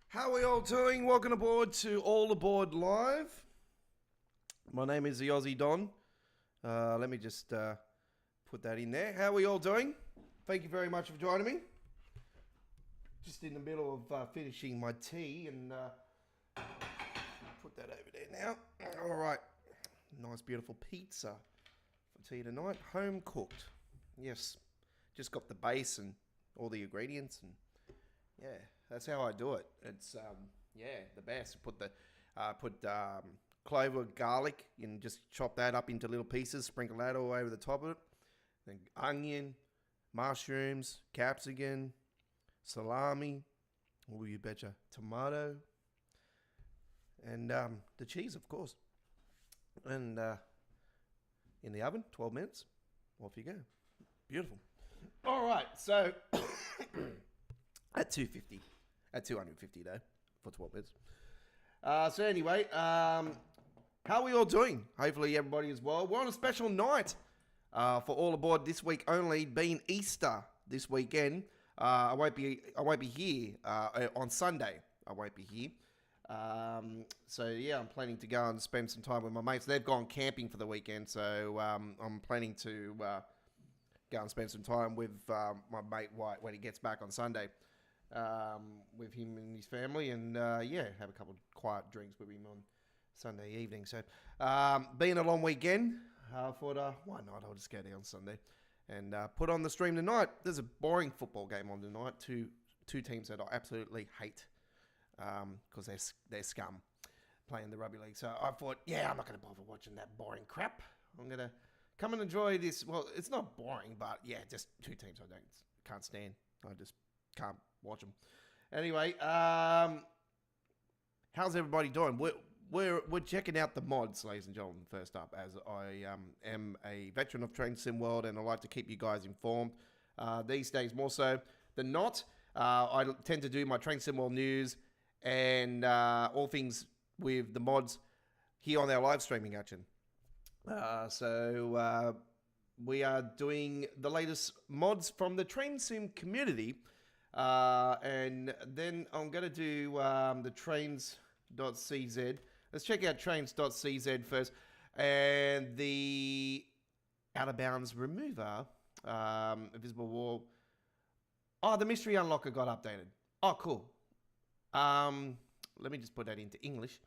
How are we all doing? Welcome aboard to All Aboard Live. My name is the Aussie Don. Let me just put that in there. How are we all doing? Thank you very much for joining me. Just in the middle of finishing my tea and put that over there now. All right. Nice, beautiful pizza for tea tonight. Home cooked. Yes. Just got the base and all the ingredients and yeah, that's how I do it. It's the best. Put clover, garlic, and just chop that up into little pieces. Sprinkle that all over the top of it. Then onion, mushrooms, capsicum, salami. Oh, you betcha, tomato, and the cheese, of course. And in the oven, 12 minutes. Off you go. Beautiful. All right, so. At 250. At 250 though, for 12 minutes. So anyway, how are we all doing? Hopefully everybody is well. We're on a special night for All Aboard this week only, being Easter this weekend. I won't be here on Sunday. I won't be here. So yeah, I'm planning to go and spend some time with my mates. They've gone camping for the weekend, so I'm planning to go and spend some time with my mate White when he gets back on Sunday. With him and his family, and have a couple of quiet drinks with him on Sunday evening. So, being a long weekend, I thought, why not? I'll just go down Sunday and put on the stream tonight. There's a boring football game on tonight. Two teams that I absolutely hate because they're scum playing the rugby league. So I thought, I'm not going to bother watching that boring crap. I'm going to come and enjoy this. Well, it's not boring, but just two teams I can't stand. I just can't watch them. Anyway, how's everybody doing? We're checking out the mods, ladies and gentlemen, first up, as I am a veteran of Train Sim World, and I like to keep you guys informed. These days, more so than not, I tend to do my Train Sim World news and all things with the mods here on our live streaming action. So we are doing the latest mods from the Train Sim community. And then I'm going to do the trains.cz. Let's check out trains.cz first. And the out of bounds remover, visible wall. Oh, the mystery unlocker got updated. Oh, cool. Let me just put that into English.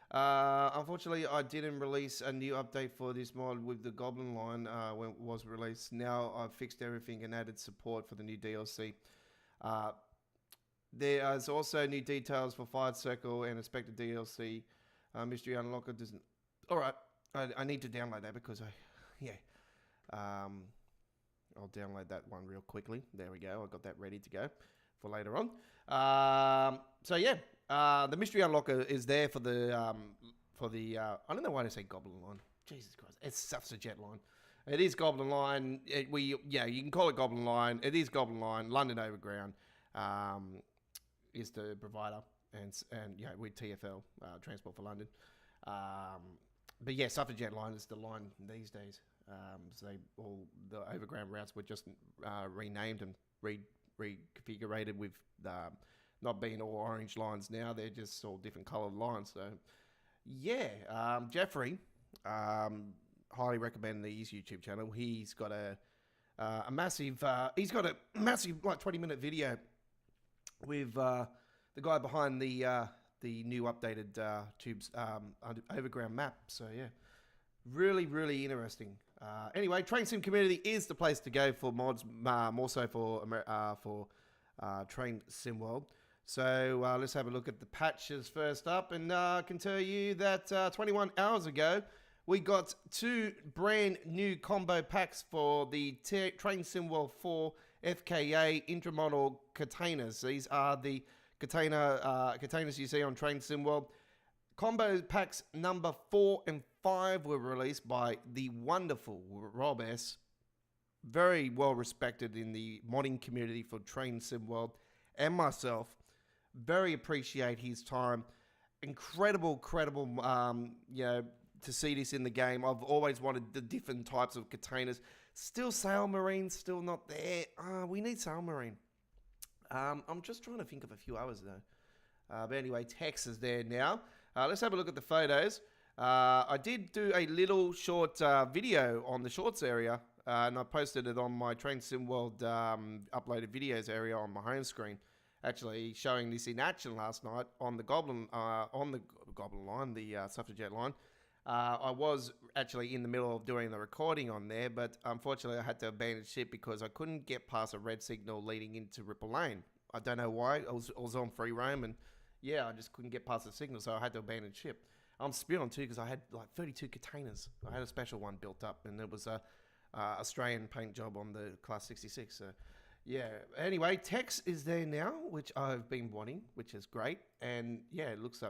Unfortunately, I didn't release a new update for this mod with the Goblin line when it was released. Now I've fixed everything and added support for the new DLC. There is also new details for Fife Circle and expected DLC. Mystery Unlocker doesn't... Alright, I need to download that because I'll download that one real quickly. There we go, I got that ready to go for later on. The Mystery Unlocker is there for the I don't know why they say Goblin line. Jesus Christ, it's Suffragette line. It is Goblin Line. You can call it Goblin Line. It is Goblin Line. London Overground is the provider, and with TfL Transport for London. Suffragette Line is the line these days. So all the overground routes were just renamed and reconfigured with not being all orange lines now. They're just all different coloured lines. So Jeffrey. Highly recommend his YouTube channel. He's got a massive like 20-minute video with the guy behind the new updated tubes overground map. So really, really interesting. Anyway, Train Sim community is the place to go for mods, more so for Train Sim World. So let's have a look at the patches first up, and I can tell you that 21 hours ago, we got two brand new combo packs for the Train Sim World 4 FKA intramodal containers. These are the containers you see on Train Sim World. Combo packs number 4 and 5 were released by the wonderful Rob S. Very well respected in the modding community for Train Sim World, and myself. Very appreciate his time. Incredible, to see this in the game. I've always wanted the different types of containers. Still Sail Marine, still not there. We need Sail Marine. I'm just trying to think of a few others though. But anyway, Tex is there now. Let's have a look at the photos. I did do a little short video on the shorts area, and I posted it on my Train Sim World uploaded videos area on my home screen. Actually, showing this in action last night on the Goblin line, the Suffragette line. I was actually in the middle of doing the recording on there, but unfortunately I had to abandon ship because I couldn't get past a red signal leading into Ripple Lane. I don't know why. I was on free roam, and yeah, I just couldn't get past the signal, so I had to abandon ship. I'm spewing on too because I had like 32 containers. I had a special one built up, and it was a Australian paint job on the Class 66. So yeah. Anyway, Tex is there now, which I've been wanting, which is great, and yeah, it looks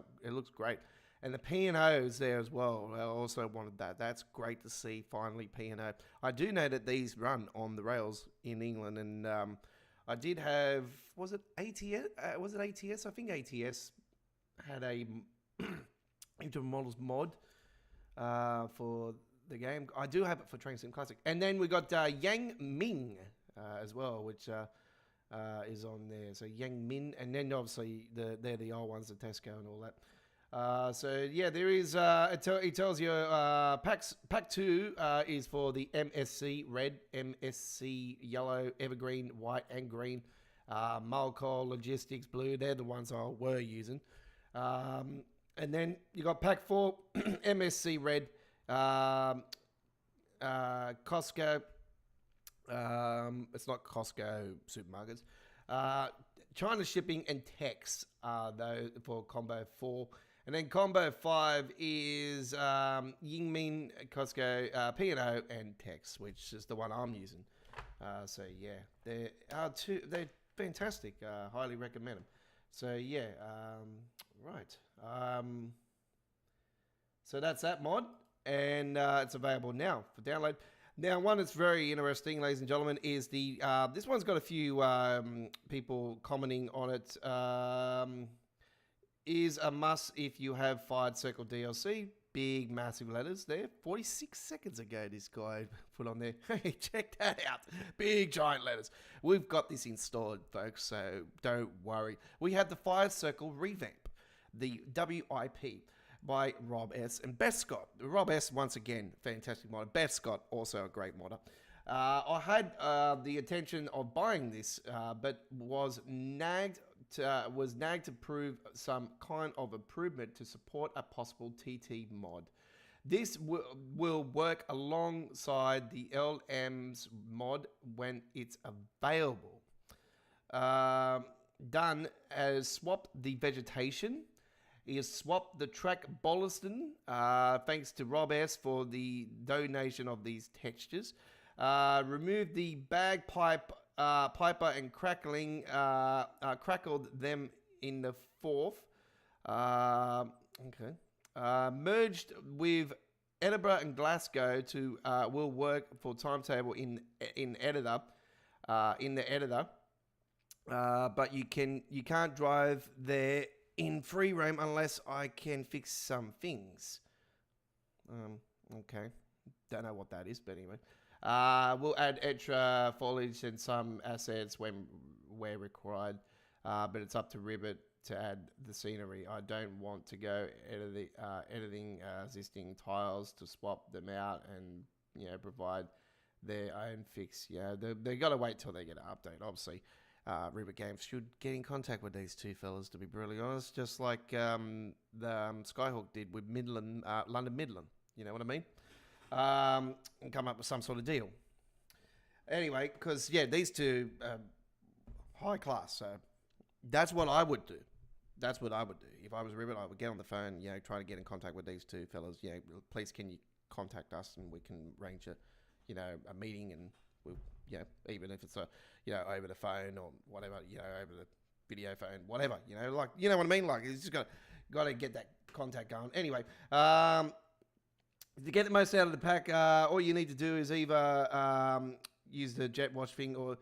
great. And the P&O is there as well. I also wanted that. That's great to see, finally, P&O. I do know that these run on the rails in England, and I did have, was it ATS? Was it ATS? I think ATS had a Interim Models mod for the game. I do have it for Train Sim Classic. And then we got Yang Ming as well, which is on there. So Yang Min, and then obviously they're the old ones, the Tesco and all that. So yeah, there is. It tells you pack 2 is for the MSC red, MSC yellow, evergreen, white, and green. Malcol, Logistics, blue. They're the ones I were using. And then you got pack 4, MSC red, Costco. It's not Costco supermarkets. China shipping and Tex though for combo 4. And then combo 5 is Yingmin, Costco, P&O, and Tex, which is the one I'm using. So yeah, they're fantastic. Highly recommend them. So yeah, right. So that's that mod, and it's available now for download. Now, one that's very interesting, ladies and gentlemen, is the this one's got a few people commenting on it. Is a must if you have Fife Circle DLC. Big, massive letters there. 46 seconds ago, this guy put on there. Hey, check that out. Big, giant letters. We've got this installed, folks, so don't worry. We have the Fife Circle revamp, the WIP by Rob S. and Beth Scott. Rob S, once again, fantastic modder. Beth Scott, also a great modder. I had the intention of buying this, but was nagged to prove some kind of improvement to support a possible TT mod. This will work alongside the LM's mod when it's available. Done as swapped the vegetation. He has swapped the track Bolliston, thanks to Rob S for the donation of these textures. Removed the bagpipe piper and crackling, crackled them in the 4th. Merged with Edinburgh and Glasgow to will work for timetable in editor in the editor. But you can't drive there in free roam unless I can fix some things. Okay, don't know what that is, but anyway. We'll add extra foliage and some assets where required, but it's up to Ribbit to add the scenery. I don't want to go editing existing tiles to swap them out and provide their own fix. Yeah, they got to wait till they get an update. Obviously, Ribbit Games should get in contact with these two fellas, to be brutally honest, just like the Skyhawk did with London Midland. You know what I mean? And come up with some sort of deal. Anyway, because these two high class, so that's what I would do. That's what I would do if I was Ribbit. I would get on the phone, try to get in contact with these two fellas. Please, can you contact us and we can arrange a meeting, and we'll even if it's over the phone or whatever, over the video phone, whatever, like you know what I mean. Like it's just got to get that contact going. Anyway. To get the most out of the pack, all you need to do is either use the jet wash thing or...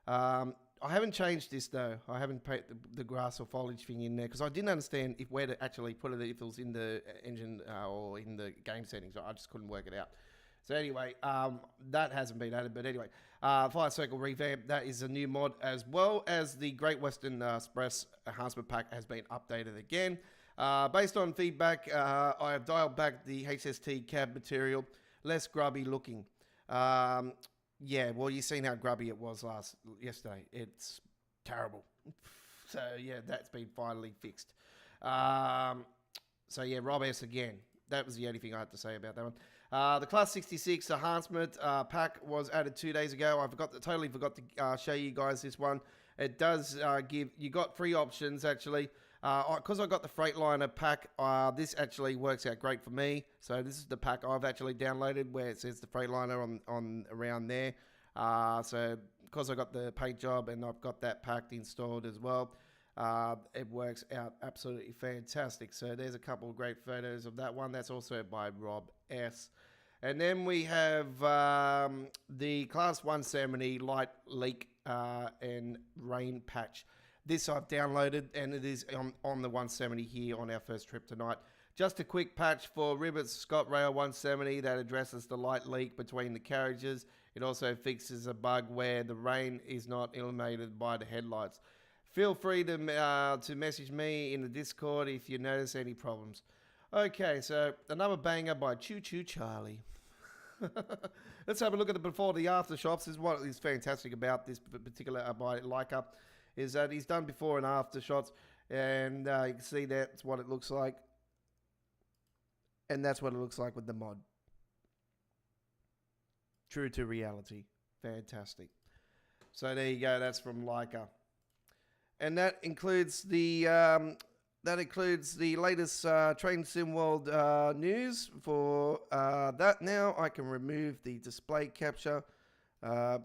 I haven't changed this though. I haven't put the grass or foliage thing in there because I didn't understand where to actually put it, if it was in the engine or in the game settings. I just couldn't work it out. So anyway, that hasn't been added, but anyway, Fife Circle Revamp, that is a new mod, as well as the Great Western Express Enhancement Pack has been updated again. Based on feedback, I have dialed back the HST cab material, less grubby looking. Yeah, well, you've seen how grubby it was yesterday. It's terrible. So yeah, that's been finally fixed. So yeah, Rob S again. That was the only thing I had to say about that one. The Class 66 Enhancement Pack was added 2 days ago. I totally forgot to show you guys this one. It does you got 3 options actually. Because I got the Freightliner pack, this actually works out great for me. So this is the pack I've actually downloaded where it says the Freightliner on around there. So because I got the paint job and I've got that pack installed as well, it works out absolutely fantastic. So there's a couple of great photos of that one. That's also by Rob S. And then we have the Class 170 Light Leak and Rain Patch. This I've downloaded, and it is on the 170 here on our first trip tonight. Just a quick patch for Ribbott's Scotrail 170 that addresses the light leak between the carriages. It also fixes a bug where the rain is not illuminated by the headlights. Feel free to message me in the Discord if you notice any problems. Okay, so another banger by Choo Choo Charlie. Let's have a look at the before the after shots. This is what is fantastic about this particular by Laika, is that he's done before and after shots, and you can see that's what it looks like, and that's what it looks like with the mod. True to reality. Fantastic. So there you go, that's from Laika. And that includes the latest Train Sim World news. For that now, I can remove the display capture. Give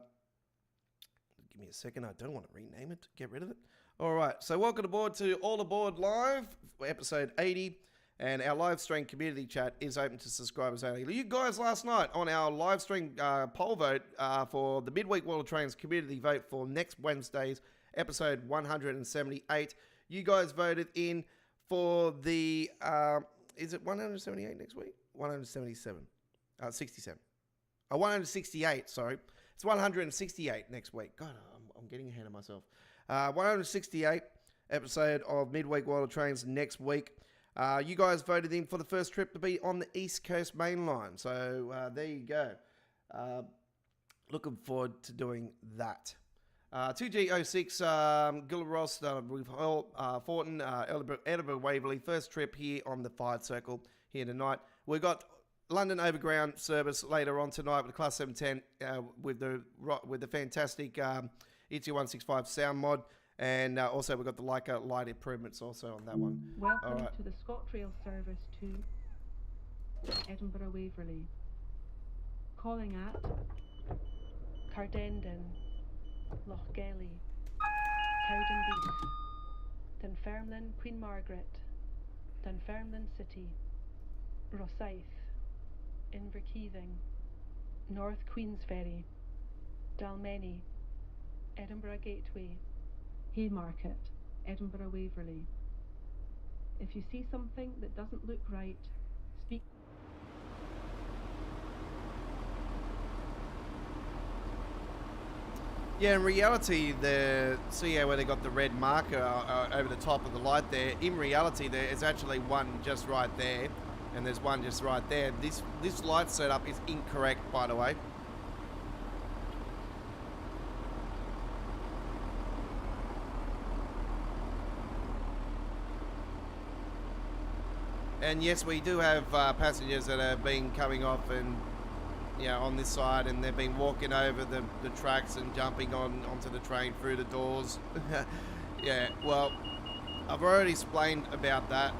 me a second. I don't want to rename it. Get rid of it. All right. So welcome aboard to All Aboard Live for episode 80. And our live stream community chat is open to subscribers only. You guys last night on our live stream poll vote for the Midweek World of Trains community vote for next Wednesday's episode 178. You guys voted in for the, is it 178 next week? 177. 67. 168, sorry. It's 168 next week. God, I'm getting ahead of myself. 168 episode of Midweek World of Trains next week. You guys voted in for the first trip to be on the East Coast Main Line. So there you go. Looking forward to doing that. 2G06, Gilderoy, with Fortin, Edinburgh Waverley. First trip here on the Fife Circle here tonight. We've got London Overground service later on tonight with the Class 710 with the fantastic ItsYa165 Sound Mod. And also we've got the Laika light improvements also on that one. Welcome to the Scotrail service to Edinburgh Waverley. Calling at Cardendon, Lochgelly, Cowdenbeath, Dunfermline, Queen Margaret, Dunfermline City, Rosyth, Inverkeithing, North Queensferry, Dalmeny, Edinburgh Gateway, Haymarket, Edinburgh Waverley. If you see something that doesn't look right, speak. Yeah, in reality, see how where they got the red marker over the top of the light there. In reality, there is actually one just right there, and there's one just right there. This light setup is incorrect, by the way. And yes, we do have passengers that have been coming off and on this side, and they've been walking over the tracks and jumping onto the train through the doors. Yeah, well, I've already explained about that.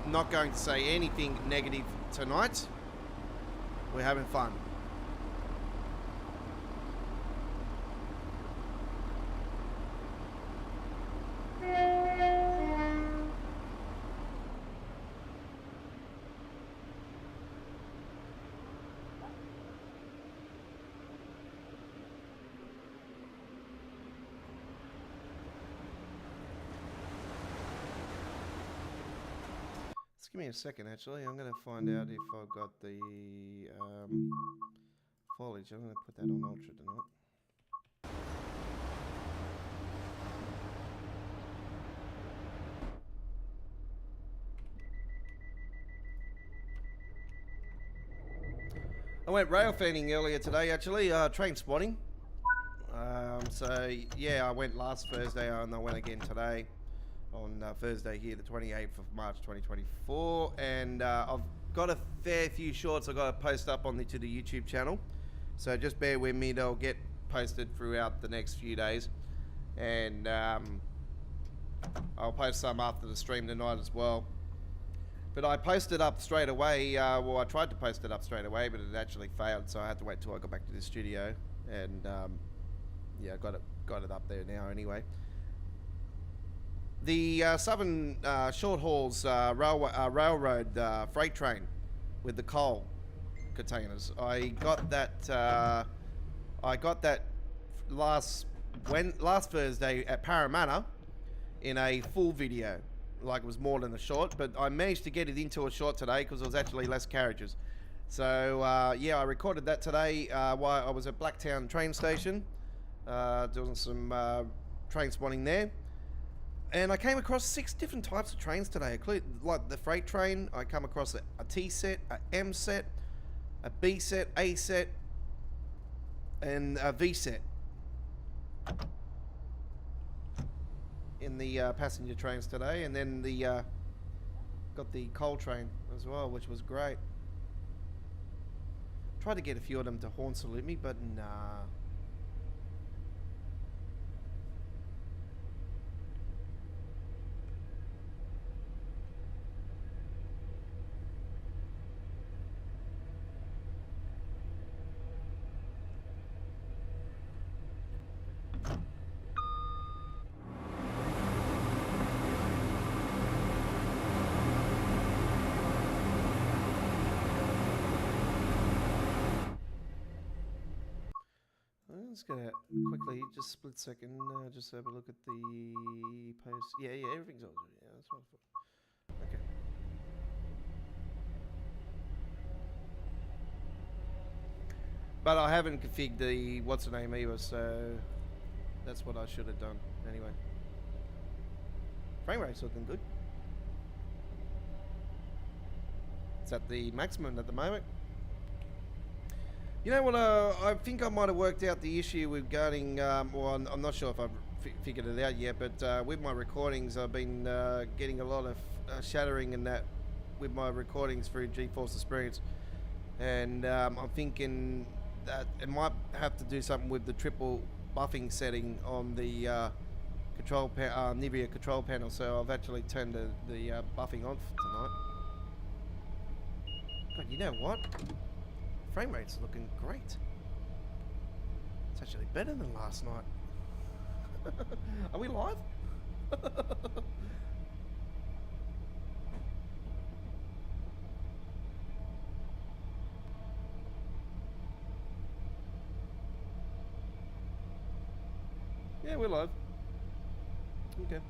I'm not going to say anything negative tonight. We're having fun. Just give me a second, actually. I'm going to find out if I've got the foliage. I'm going to put that on ultra tonight. I went railfanning earlier today, actually, train spotting. So, yeah, I went last Thursday and I went again today on Thursday here, the 28th of March 2024. And I've got a fair few shorts I've got to post up on to the YouTube channel. So just bear with me, they'll get posted throughout the next few days. And I'll post some after the stream tonight as well. But I posted up straight away, well I tried to post it up straight away, but it actually failed, so I had to wait till I got back to the studio. And yeah, got it up there now anyway. The Southern Short Hauls Railroad freight train with the coal containers. I got that last Thursday at Parramatta in a full video. Like it was more than a short, but I managed to get it into a short today because there was actually less carriages. So yeah, I recorded that today while I was at Blacktown train station doing some train spotting there. And I came across 6 different types of trains today, like the freight train. I come across a T set, a M set, a B set, A set, and a V set in the passenger trains today. And then the got the coal train as well, which was great. Tried to get a few of them to horn salute me, but nah. Let's go quickly, just split second, just have a look at the post. Yeah, everything's all good. Yeah, that's what I thought. Okay. But I haven't configured the what's the name either, so that's what I should have done anyway. Frame rate's looking good. It's at the maximum at the moment. You know what, I think I might have worked out the issue regarding, well, I'm not sure if I've figured it out yet, but with my recordings, I've been getting a lot of shattering and that with my recordings through GeForce Experience. And I'm thinking that it might have to do something with the triple buffing setting on the Nivea control panel, so I've actually turned the buffing on tonight. God, you know what? Frame rate's looking great. It's actually better than last night. Are we live? Yeah, we're live. Okay.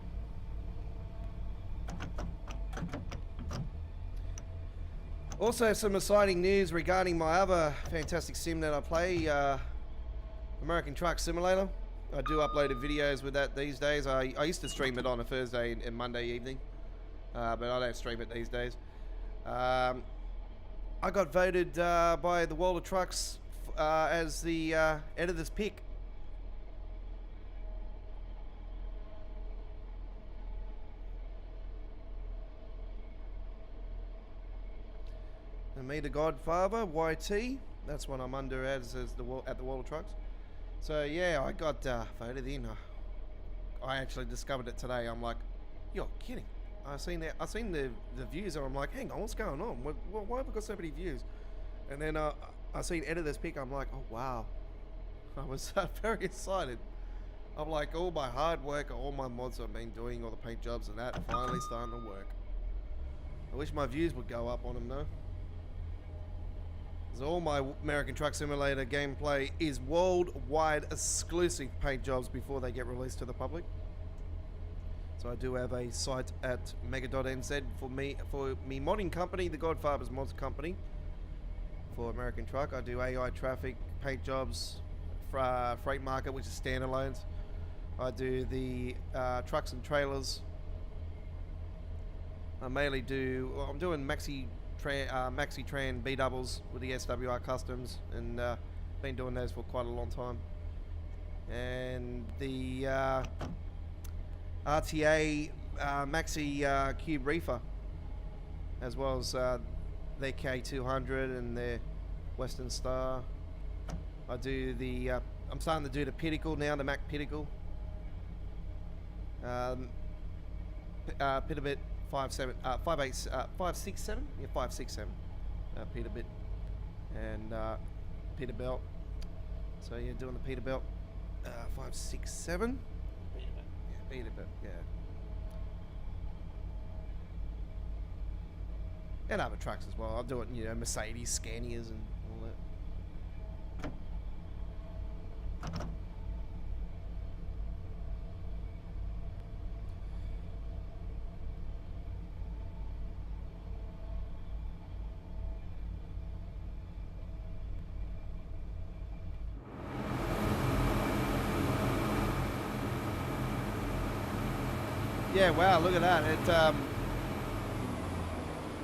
Also, some exciting news regarding my other fantastic sim that I play, American Truck Simulator. I do upload videos with that these days. I used to stream it on a Thursday and Monday evening, but I don't stream it these days. I got voted by the World of Trucks as the editor's pick. And me, the Godfather, YT. That's what I'm under as at the World of Trucks. So yeah, I got voted in. I actually discovered it today. I'm like, you're kidding. I seen the views, and I'm like, hang on, what's going on? Why have we got so many views? And then I seen editor's pick. I'm like, oh wow. I was very excited. I'm like, all my hard work, all my mods I've been doing, all the paint jobs and that, finally starting to work. I wish my views would go up on them though. So all my American Truck Simulator gameplay is worldwide exclusive paint jobs before they get released to the public. So I do have a site at mega.nz for me modding company, the Godfathers Mods Company, for American Truck. I do AI traffic, paint jobs, freight market, which is standalones. I do the trucks and trailers. I mainly do. Well, I'm doing maxi tran B doubles with the SWR Customs, and been doing those for quite a long time. And the RTA maxi cube reefer, as well as their K200 and their Western Star. I do the. I'm starting to do the Pinnacle now, the Mac Pinnacle. Peterbit 567, yeah, 567 Peterbit, and Peterbilt. So yeah, doing the Peterbilt 567. Yeah, Peterbilt, yeah. And other trucks as well. I'll do it, you know, Mercedes, Scanias, and all that. Yeah, wow, look at that. It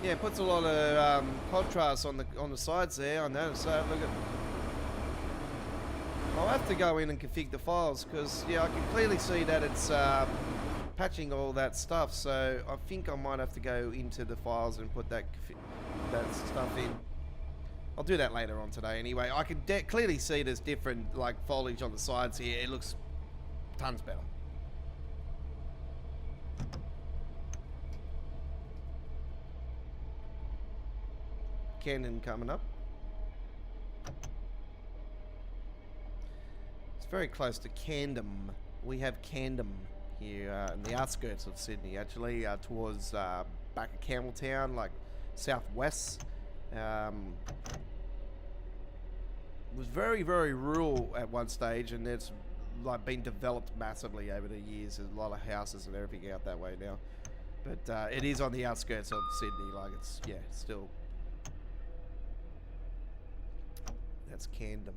yeah, it puts a lot of contrast on the sides there. I noticed that. Look at. I'll have to go in and configure the files, because yeah, I can clearly see that it's patching all that stuff. So I think I might have to go into the files and put that stuff in. I'll do that later on today. Anyway, I can clearly see there's different like foliage on the sides here. It looks tons better. Camden coming up. It's very close to Camden. We have Camden here in the outskirts of Sydney, actually, towards back of Campbelltown, like southwest. It was very, very rural at one stage, and it's like been developed massively over the years. There's a lot of houses and everything out that way now, but it is on the outskirts of Sydney. Like it's still. That's Camden.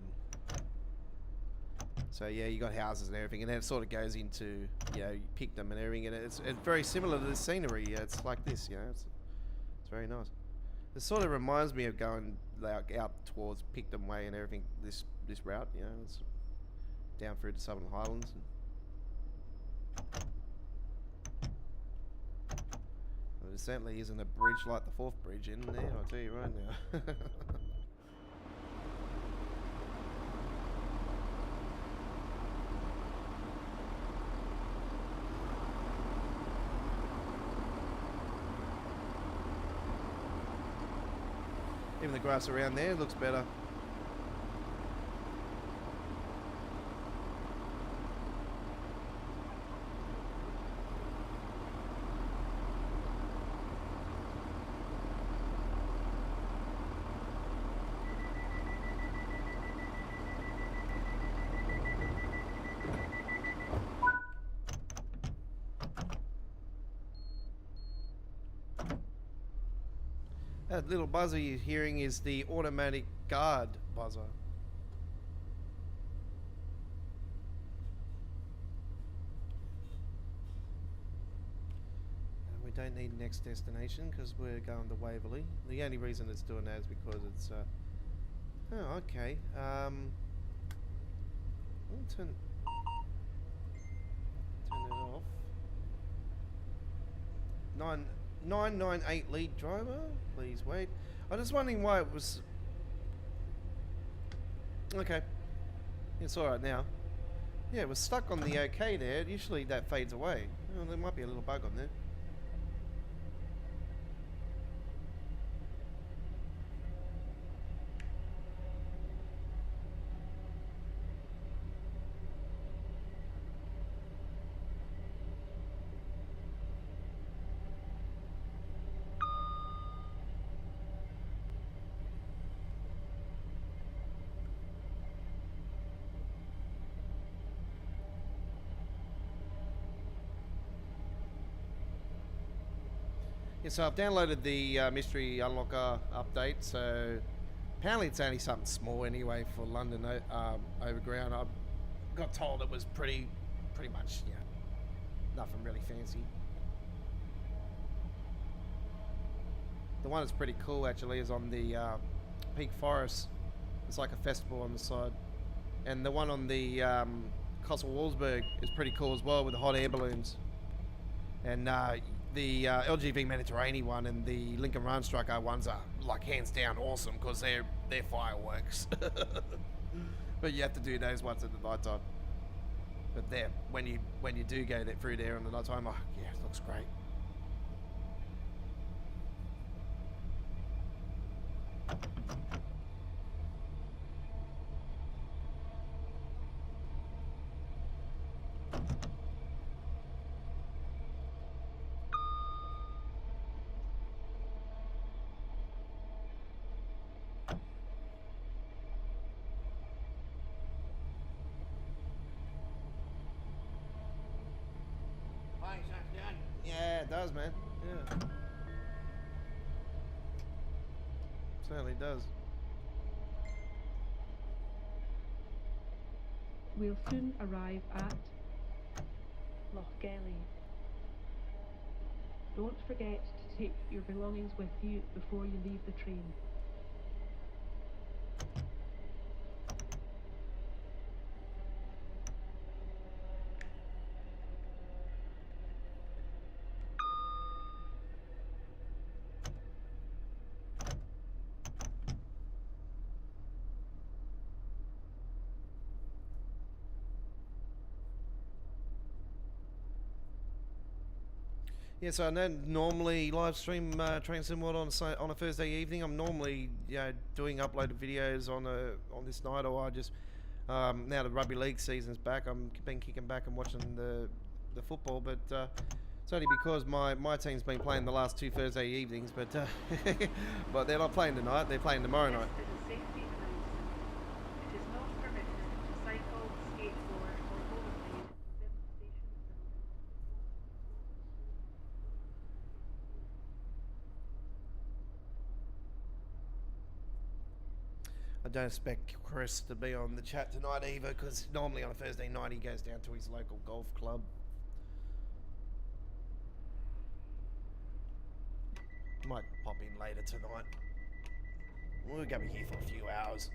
So yeah, you got houses and everything, and then it sort of goes into, you know, you pick them and everything, and it's very similar to the scenery. It's like this, you know, it's very nice. It sort of reminds me of going like out towards Picton Way and everything. This route, you know, it's down through the Southern Highlands. Well, there certainly isn't a bridge like the Forth Bridge in there, I'll tell you right now. Even the grass around there looks better. That little buzzer you're hearing is the automatic guard buzzer. We don't need next destination because we're going to Waverley. The only reason it's doing that is because it's oh, okay. I'll turn it off. 998 lead driver, please wait. I'm just wondering why it was. Okay, it's alright now. Yeah, it was stuck on the OK there. Usually that fades away. Oh, there might be a little bug on there. Yeah, so I've downloaded the Mystery Unlocker update, so apparently it's only something small anyway for London Overground. I got told it was pretty much, you know, nothing really fancy. The one that's pretty cool actually is on the Peak Forest. It's like a festival on the side. And the one on the Castle Walsberg is pretty cool as well with the hot air balloons. And the LGV Mediterranean one and the Lincoln Runstrucker ones are like hands down awesome because they're fireworks. But you have to do those ones at the night time. But there, when you do go through there on the night time, oh yeah, it looks great. Yeah, it does, man. Yeah. Certainly does. We'll soon arrive at Lochgelly. Don't forget to take your belongings with you before you leave the train. Yeah, so I don't normally live stream Train Sim Mod on a Thursday evening. I'm normally doing uploaded videos on this night, or I just now the rugby league season's back. I'm been kicking back and watching the football, but it's only because my team's been playing the last 2 Thursday evenings, but but they're not playing tonight. They're playing tomorrow night. I don't expect Chris to be on the chat tonight either, because normally on a Thursday night he goes down to his local golf club. Might pop in later tonight. We're going to be here for a few hours.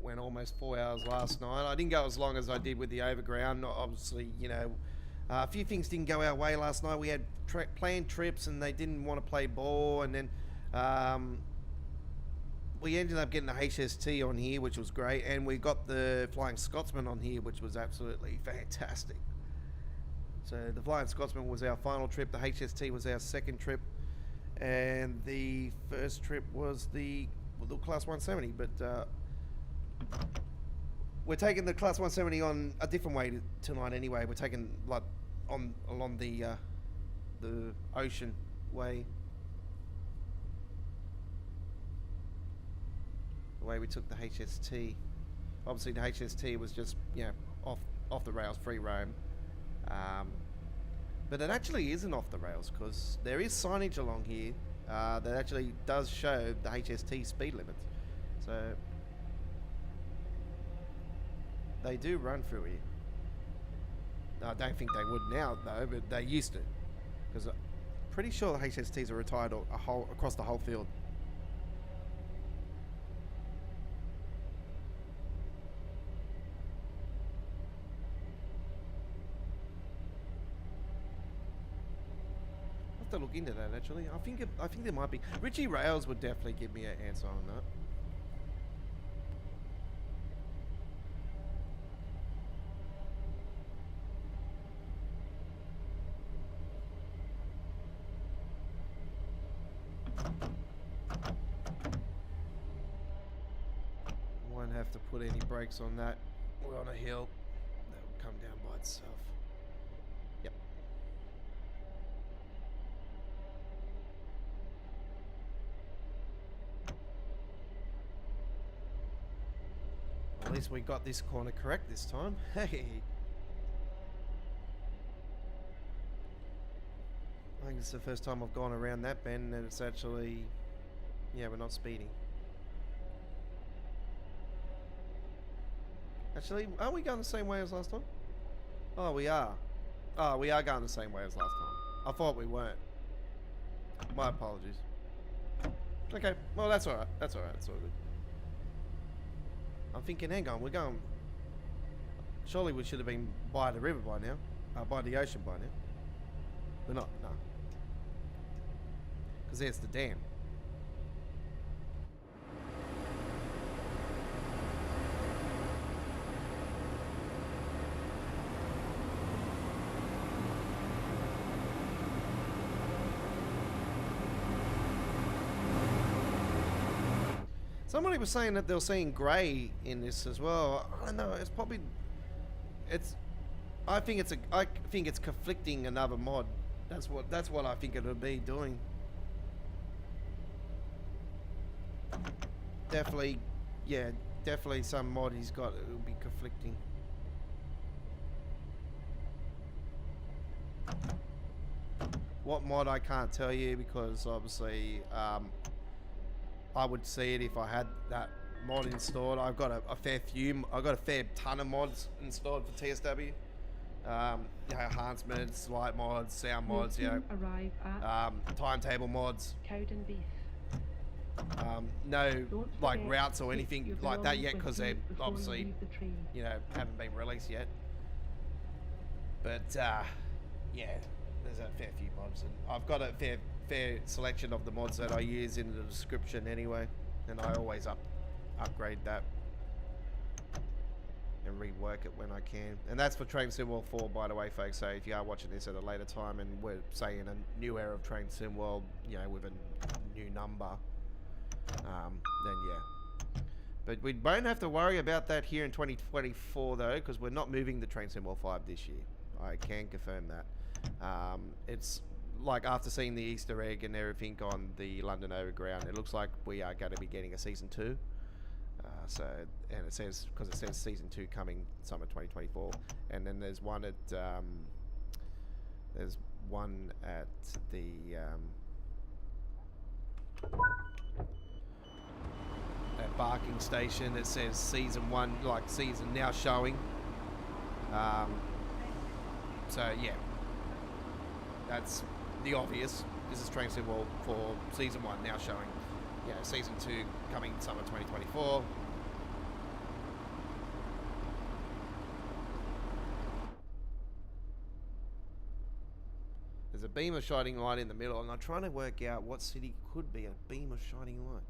Went almost 4 hours last night. I didn't go as long as I did with the Overground. Obviously, you know, a few things didn't go our way last night. We had planned trips and they didn't want to play ball, and then we ended up getting the HST on here, which was great, and we got the Flying Scotsman on here, which was absolutely fantastic. So the Flying Scotsman was our final trip, the HST was our second trip, and the first trip was the Class 170, but we're taking the Class 170 on a different way tonight anyway. We're taking like along the ocean way. The way we took the HST. Obviously the HST was just, you know, off the rails, free roam. But it actually isn't off the rails, because there is signage along here that actually does show the HST speed limits. So they do run through here. I don't think they would now though, but they used to, because I'm pretty sure the HSTs are retired across the whole field. I'll have to look into that actually. I think there might be. Richie Rails would definitely give me an answer on that. Won't have to put any brakes on that. We're on a hill. That will come down by itself. Yep. At least we got this corner correct this time. Hey. I think it's the first time I've gone around that bend and it's actually, yeah, we're not speeding. Actually, are we going the same way as last time? Oh, we are. Oh, we are going the same way as last time. I thought we weren't. My apologies. Okay, well that's alright. That's alright. It's all good. I'm thinking, hang on, we're going... Surely we should have been by the river by now. By the ocean by now. We're not, no. Because there's the dam. Somebody was saying that they were seeing grey in this as well. I don't know. It's probably, I think it's conflicting another mod. That's what I think it would be doing. Definitely, yeah, definitely some mod he's got. It will be conflicting. What mod I can't tell you because obviously. I would see it if I had that mod installed. I've got a fair few. I've got a fair ton of mods installed for TSW. Enhancements, light mods, sound mods. You know, arrive at timetable mods. Cowden Beef. No like routes or anything like that yet because they obviously haven't been released yet. But yeah, there's a fair few mods, and I've got a fair selection of the mods that I use in the description anyway, and I always upgrade that and rework it when I can. And that's for Train Sim World 4, by the way, folks. So if you are watching this at a later time and we're saying a new era of Train Sim World, you know, with a new number, then yeah. But we don't have to worry about that here in 2024 though, because we're not moving the Train Sim World 5 this year. I can confirm that. It's like after seeing the Easter egg and everything on the London Overground, it looks like we are going to be getting a season 2. And it says, because it says season 2 coming summer 2024, and then there's one at the at Barking Station. It says season 1, like season now showing. So yeah, that's the obvious. This is Train Sim World for season 1 now showing. Yeah, season 2 coming summer 2024. There's a beam of shining light in the middle, and I'm trying to work out what city could be a beam of shining light.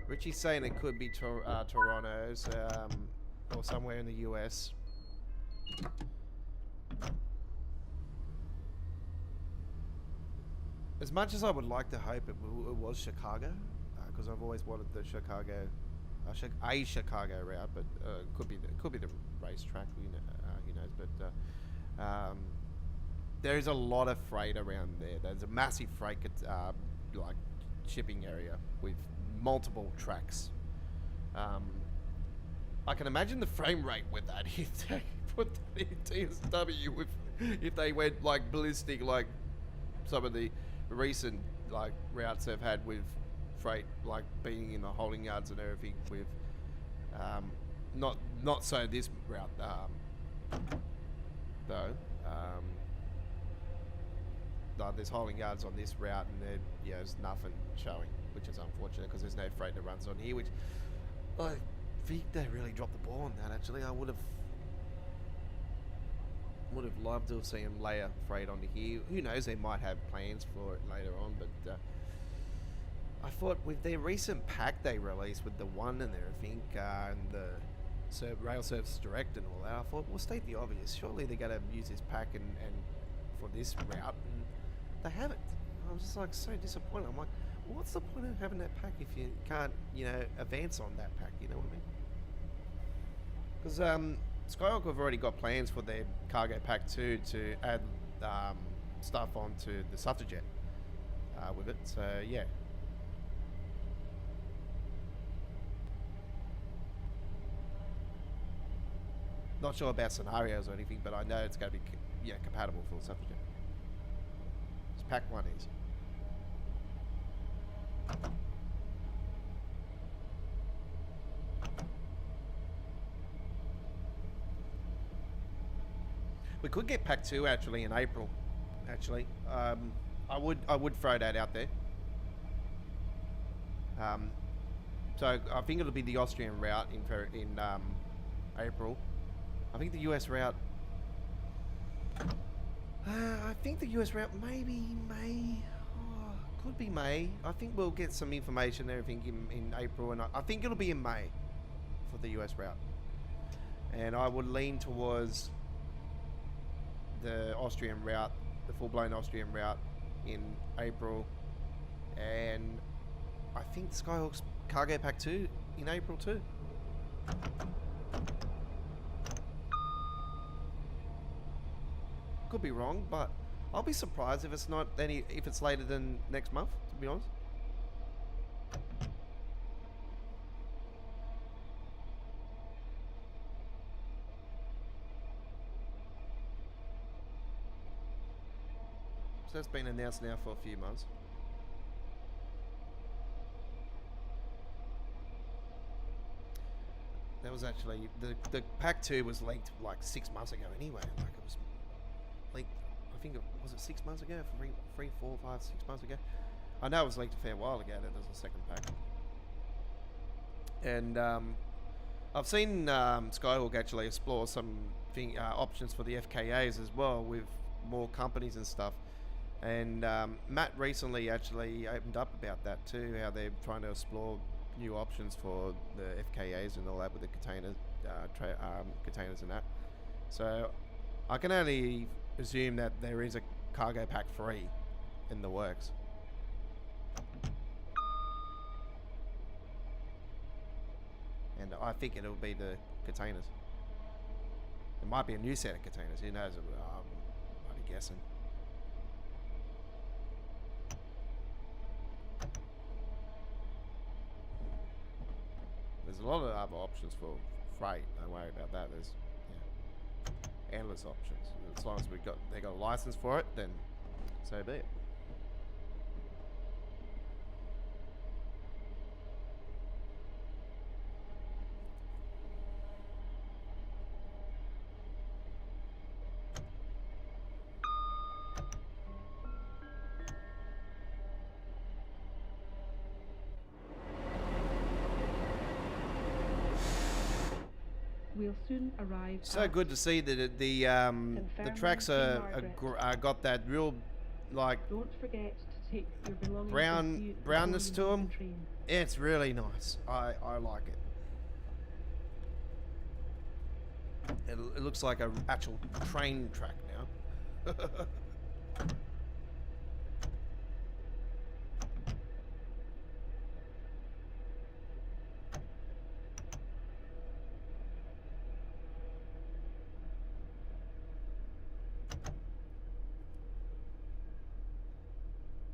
Richie's saying it could be Toronto's, or somewhere in the US. As much as I would like to hope it was Chicago, because I've always wanted the Chicago, a Chicago route, but could be the racetrack, who knows? But there is a lot of freight around there. There's a massive freight like shipping area with multiple tracks. I can imagine the frame rate with that if they put that in TSW, if they went like ballistic like some of the recent like routes they've had with freight like being in the holding yards and everything with not so this route though. Like there's holding yards on this route and there's nothing showing, which is unfortunate because there's no freight that runs on here, which I think they really dropped the ball on that. Actually, I would have loved to have seen them layer freight onto here. Who knows, they might have plans for it later on, but I thought with their recent pack they released with the one and everything, and the Rail Service Direct and all that, I thought, well, state the obvious, surely they're going to use this pack and for this route, and they haven't. I was just like so disappointed. I'm like, well, what's the point of having that pack if you can't, advance on that pack, you know what I mean? Because Skyhawk have already got plans for their cargo pack 2 to add stuff onto the Suffragette with it, so yeah. Not sure about scenarios or anything, but I know it's going to be compatible for Suffragette. It's pack 1 is. We could get pack 2 actually in April. Actually, I would throw that out there. So I think it'll be the Austrian route in April. I think the US route. I think the US route maybe May. Oh, could be May. I think we'll get some information and everything in April, and I think it'll be in May for the US route. And I would lean towards the Austrian route, the full-blown Austrian route in April, and I think Skyhawk's Cargo Pack 2 in April too. Could be wrong, but I'll be surprised if it's not if it's later than next month, to be honest. So it's been announced now for a few months. That was actually the pack 2 was leaked like 6 months ago anyway. Like it was leaked, I think was it 6 months ago? 3, 4, 5, 6 months ago. I know it was leaked a fair while ago that there's a second pack. And I've seen Skyhawk actually explore some options for the FKAs as well with more companies and stuff. And Matt recently actually opened up about that too, how they're trying to explore new options for the FKAs and all that with the containers, containers and that. So I can only assume that there is a cargo pack 3 in the works. And I think it'll be the containers. It might be a new set of containers, who knows, I'd be guessing. There's a lot of other options for freight. Don't worry about that. There's endless options. As long as they got a license for it, then so be it. We'll soon arrive. So good to see that the tracks got that real like Don't forget to take your belongings with you brownness to before you them. leave the train. It's really nice. I like it. It looks like a actual train track now.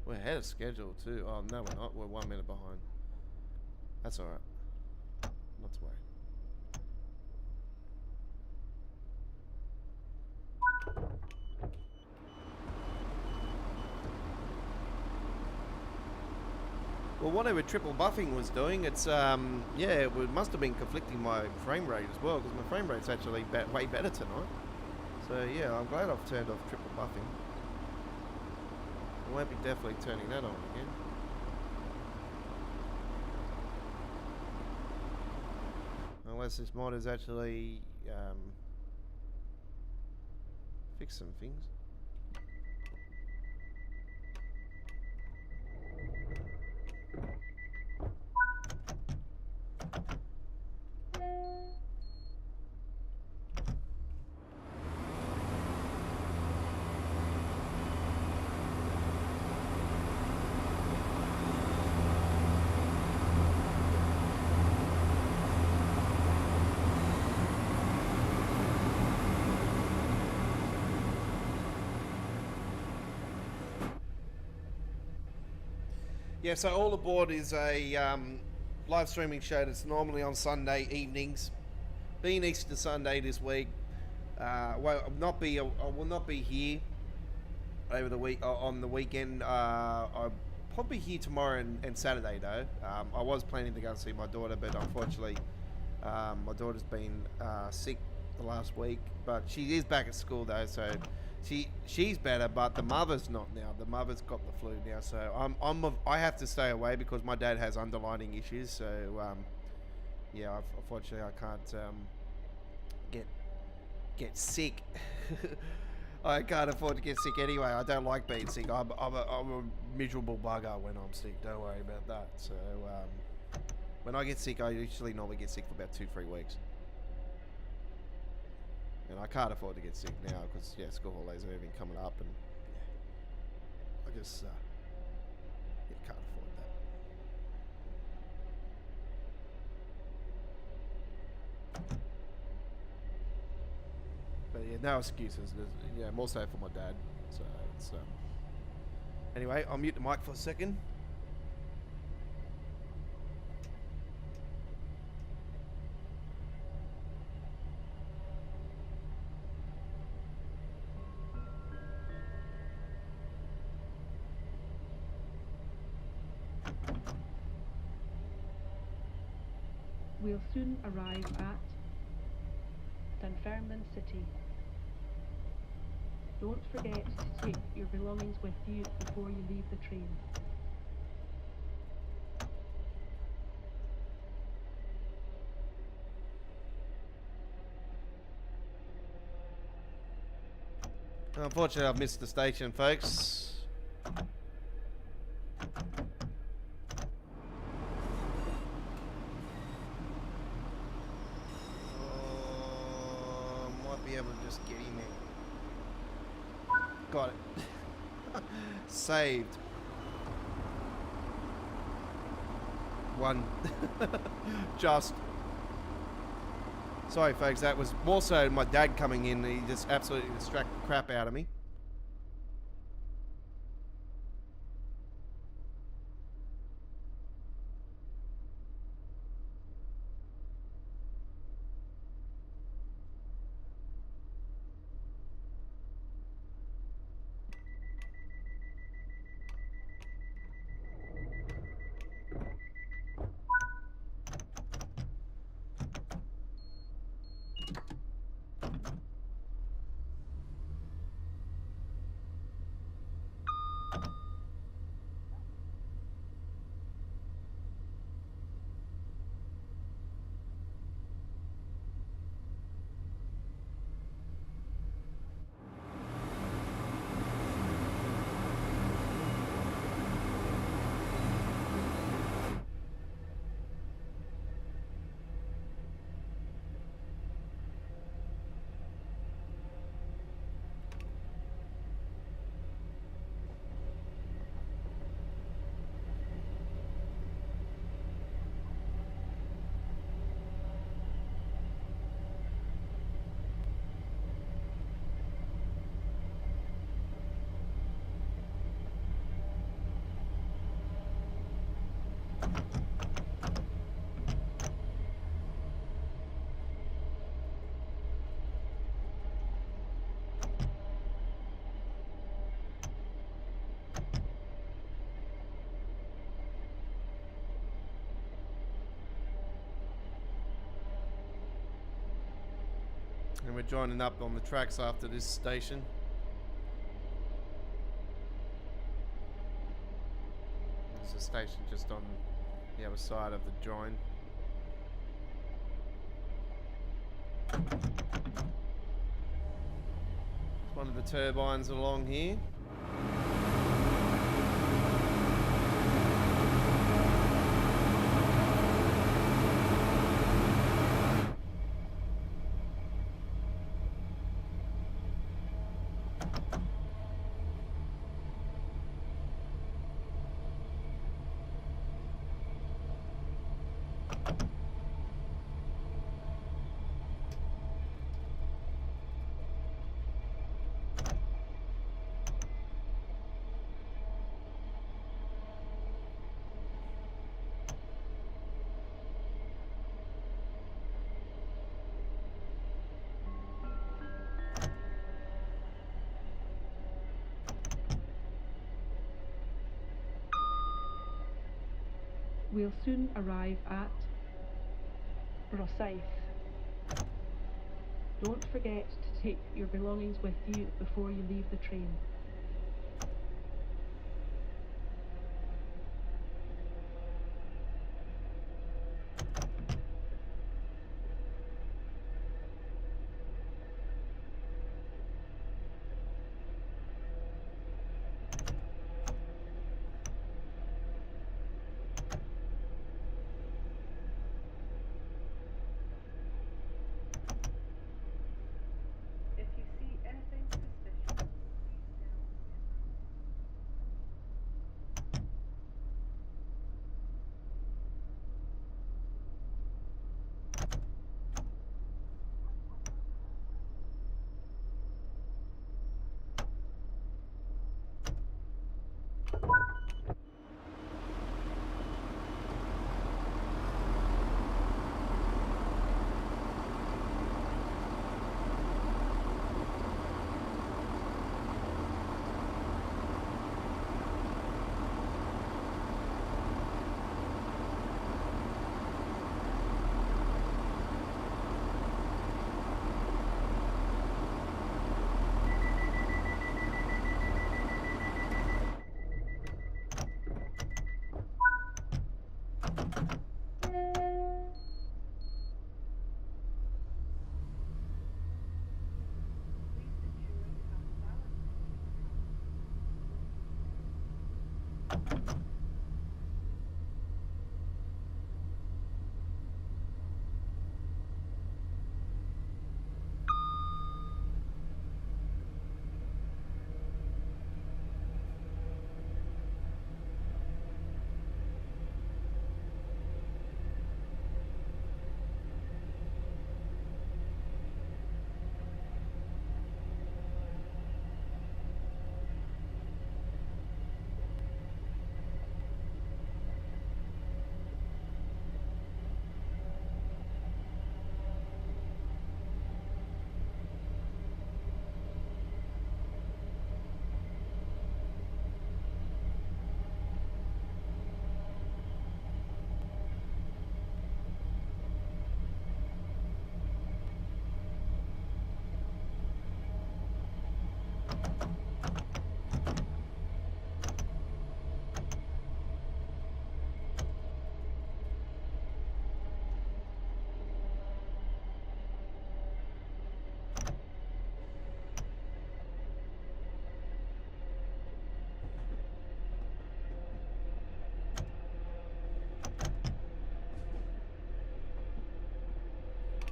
We're ahead of schedule too. Oh no, we're not. We're 1 minute behind. That's alright. Not to worry. Well, whatever triple buffing was doing, it's it must have been conflicting my frame rate as well, because my frame rate's actually way better tonight. So yeah, I'm glad I've turned off triple buffing. I won't be definitely turning that on again. Unless this mod has actually fixed some things. Yeah, so All Aboard is a live streaming show that's normally on Sunday evenings being Easter Sunday this week, well, I will not be here over the week on the weekend. I'll probably be here tomorrow and Saturday though. I was planning to go and see my daughter, but unfortunately, my daughter's been sick the last week. But she is back at school though, so she's better. But the mother's not now. The mother's got the flu now, so I have to stay away because my dad has underlying issues. So yeah, unfortunately, I can't get sick. I can't afford to get sick anyway. I don't like being sick. I'm a miserable bugger when I'm sick. Don't worry about that. So when I get sick, I usually normally get sick for about 2-3 weeks. And I can't afford to get sick now because, yeah, school holidays and everything coming up. And yeah, I just can't afford that. But yeah, no excuses. Yeah, more so for my dad. So it's anyway, I'll mute the mic for a second. We'll soon arrive at Dunfermline City. Don't forget to take your belongings with you before you leave the train. Unfortunately, I've missed the station, folks. Might be able to just get in there. Got it. Saved. One. Just. Sorry, folks. That was more so my dad coming in. He just absolutely distracted the crap out of me. And we're joining up on the tracks after this station. There's a station just on the other side of the join. It's one of the turbines along here. We'll soon arrive at Rosyth. Don't forget to take your belongings with you before you leave the train. If you see anything suspicious, please tell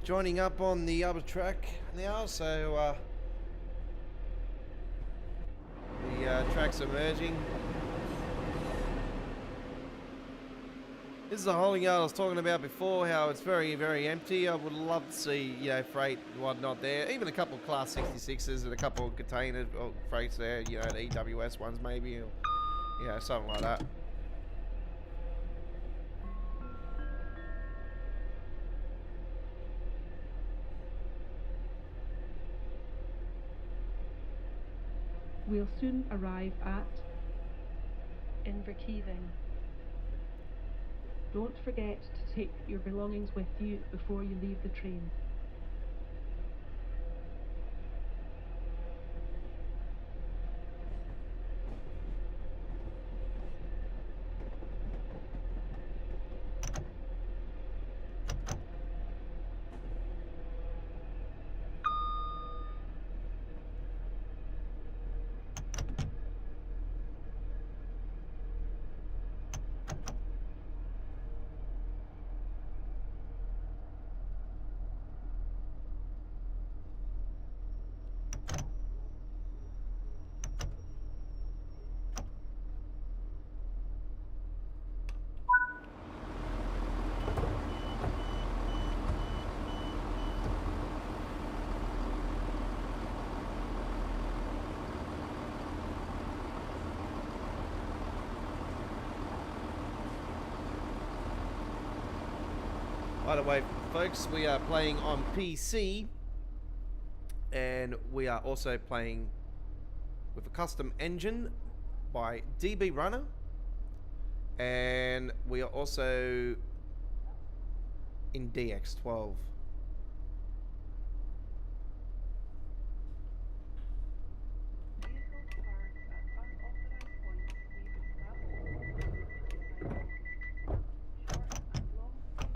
Joining up on the other track now, so the tracks are merging. This is the holding yard I was talking about before, how it's very, very empty. I would love to see, you know, freight and whatnot there. Even a couple of Class 66s and a couple of container freights there, you know, the EWS ones maybe, or, you know, something like that. We'll soon arrive at Inverkeithing. Don't forget to take your belongings with you before you leave the train. By the way, folks, we are playing on PC, and we are also playing with a custom engine by DB Runner. And we are also in DX12. Vehicles parked at unauthorised points may be stopped and by short and long stay.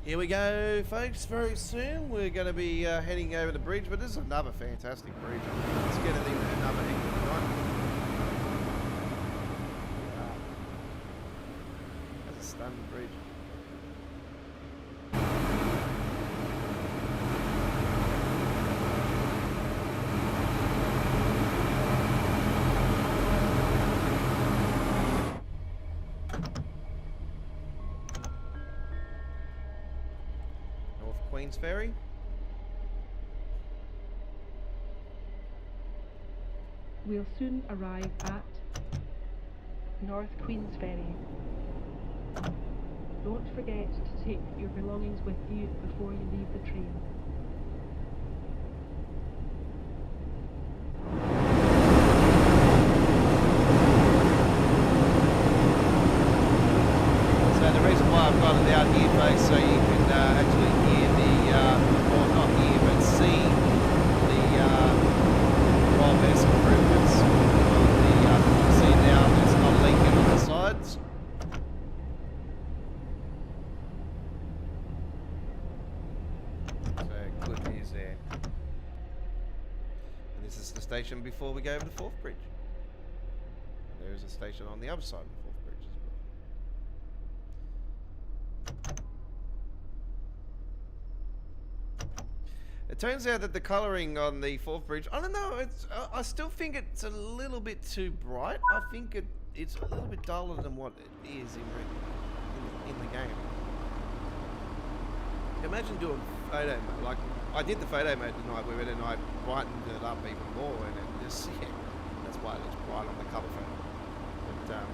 Here we go, folks. Very soon we're going to be heading over the bridge, but this is another fantastic bridge. Let's get it in another angle, right? Wow. That's a stunning bridge. Queens Ferry. We'll soon arrive at North Queensferry. Don't forget to take your belongings with you before you leave the train. So the reason why I've got it out here, folks, so you can actually hear or not hear, but see the progress improvements on the, you can see now there's not leaking on the sides. So good news there. And this is the station before we go over the Forth Bridge. There is a station on the other side of the Forth Bridge as well. It turns out that the colouring on the Forth Bridge, I don't know, it's, I still think it's a little bit too bright. I think it's a little bit duller than what it is in the game. Imagine doing photo mode, like I did the photo mode tonight where then I brightened it up even more and it just, yeah, that's why it looks bright on the cover photo. But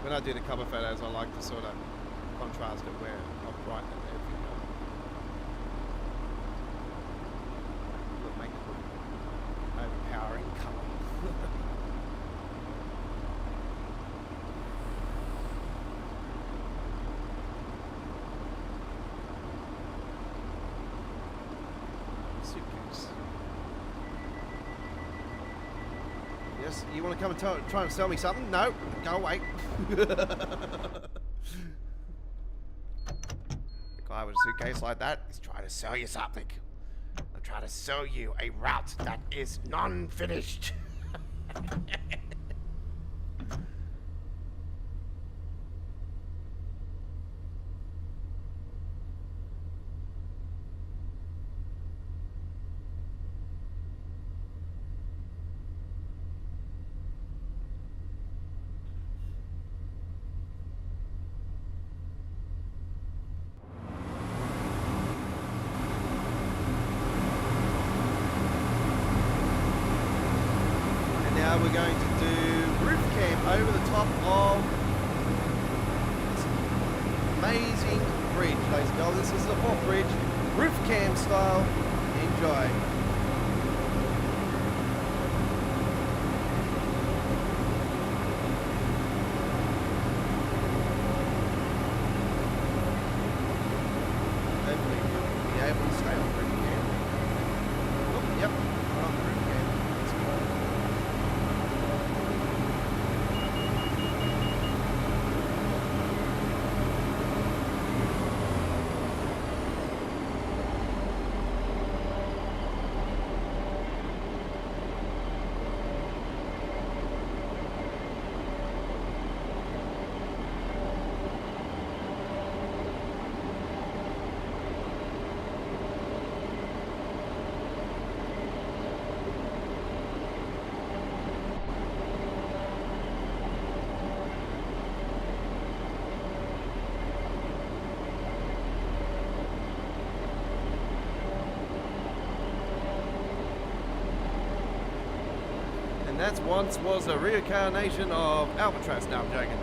when I do the cover photos, I like to sort of contrast it where I brighten it everything up. Make it look overpowering colour. Suitcase. Yes, you want to come and try and sell me something? No, go away. The guy with a suitcase like that is trying to sell you something. I'm trying to sell you a route that is non-finished. top of this amazing bridge, ladies and gentlemen. This is the Fourth Bridge, roof cam style. Enjoy. Hopefully we'll be able to stay on roof cam. Oh, yep, we're on the roof cam. Let's go. That once was a reincarnation of Albatross. No, I'm joking.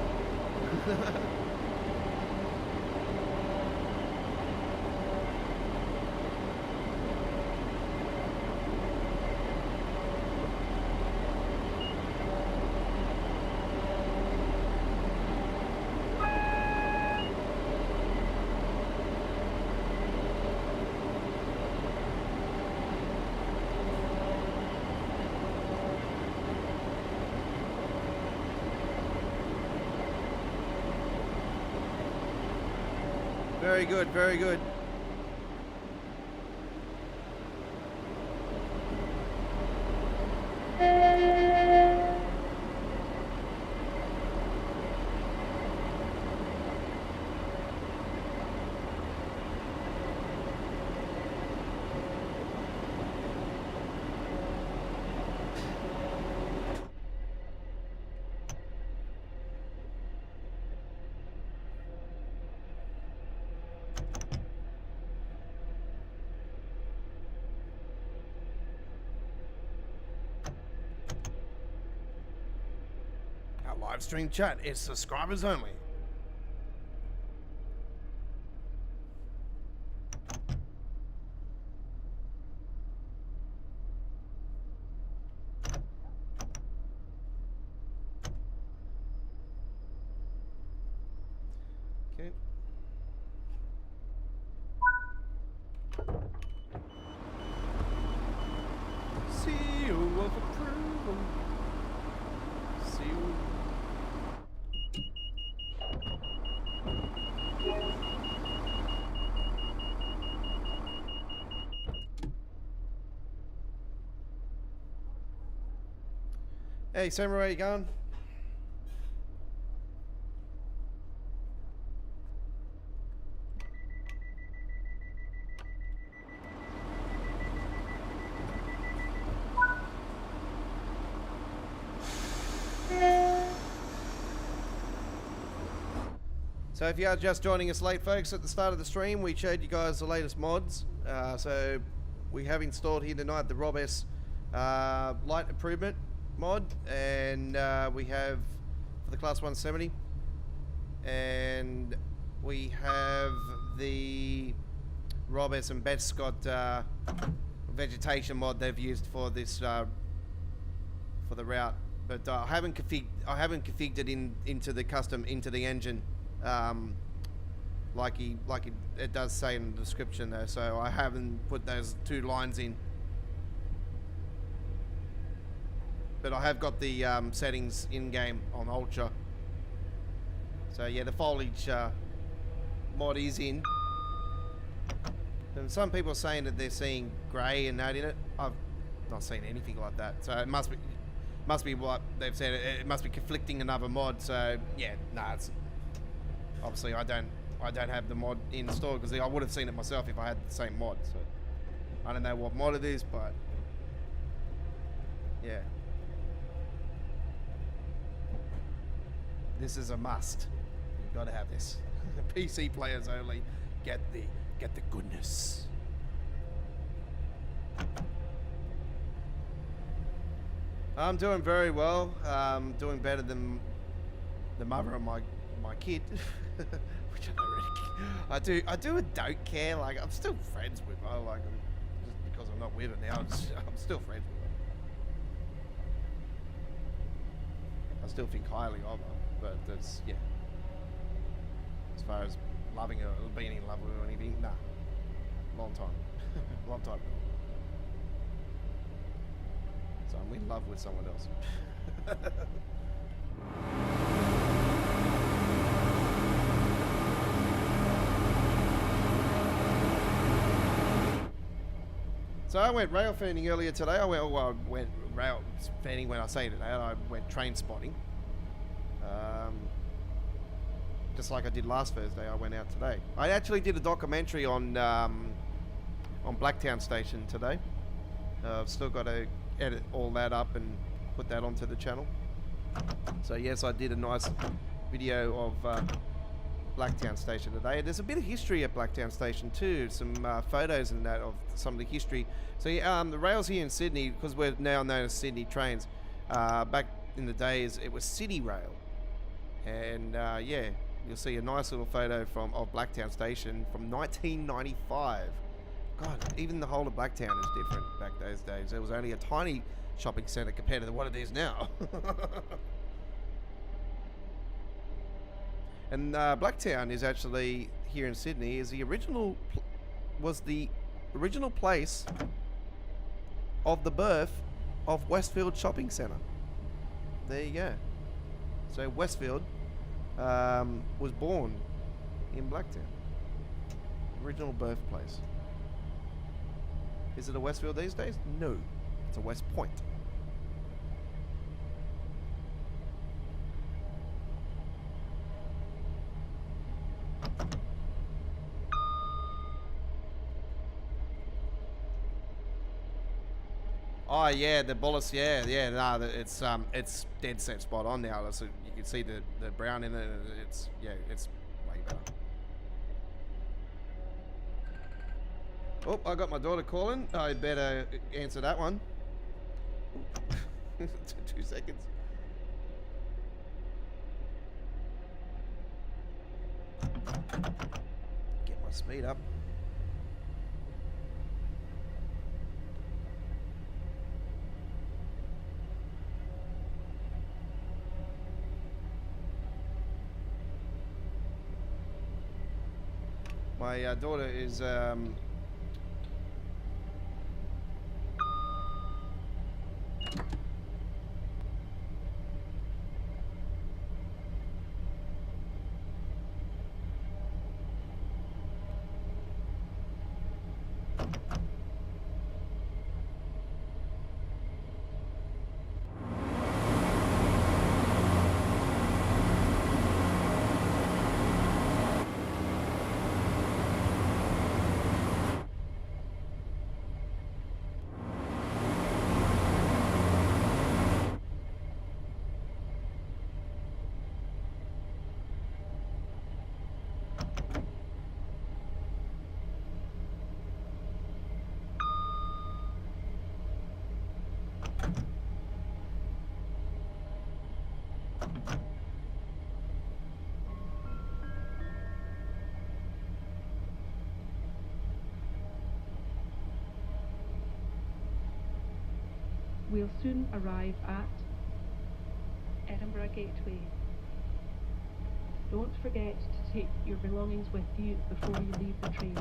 Very good, very good. Live stream chat is subscribers only. Okay. Seal of approval. Seal. Hey, Samurai, where you going? So if you are just joining us late, folks, at the start of the stream, we showed you guys the latest mods. So we have installed here tonight the Rob S light improvement mod, and we have for the class 170, and we have the Rob S and Bet's got vegetation mod they've used for this for the route, but I haven't configured it into the custom into the engine like it does say in the description though, so I haven't put those two lines in. But I have got the settings in-game on Ultra. So yeah, the foliage mod is in. And some people are saying that they're seeing grey and that in it. I've not seen anything like that. So it must be what they've said. It must be conflicting another mod. So yeah, nah, it's obviously I don't have the mod installed because I would have seen it myself if I had the same mod. So I don't know what mod it is, but yeah. This is a must. You've got to have this. PC players only get the goodness. I'm doing very well. Doing better than the mother of my kid, which I don't really, I do and don't care. Like I'm still friends with her. Like just because I'm not with her now, I'm still friends with her. I still think highly of her, but that's yeah. As far as loving her or being in love with her or anything, nah. Long time, long time ago. So I'm in love with someone else. So I went rail fanning earlier today. I went rail fanning when I say today. I went train spotting. Just like I did last Thursday, I went out today. I actually did a documentary on Blacktown Station today. I've still got to edit all that up and put that onto the channel. So yes, I did a nice video of Blacktown Station today. There's a bit of history at Blacktown Station too. Some photos and that of some of the history. So the rails here in Sydney, because we're now known as Sydney Trains, back in the days it was City Rail. And yeah, you'll see a nice little photo of Blacktown Station from 1995. God, even the whole of Blacktown is different back those days. There was only a tiny shopping centre compared to what it is now. And Blacktown is actually here in Sydney is the original was the original place of the birth of Westfield Shopping Centre. There you go. So Westfield was born in Blacktown. Original birthplace. Is it a Westfield these days? No, it's a West Point. Oh yeah, the bullets. Yeah. No, it's dead set spot on now. So you can see the brown in it. It's way better. Oh, I got my daughter calling. I better answer that one. 2 seconds. Get my speed up. My daughter is We'll soon arrive at Edinburgh Gateway. Don't forget to take your belongings with you before you leave the train.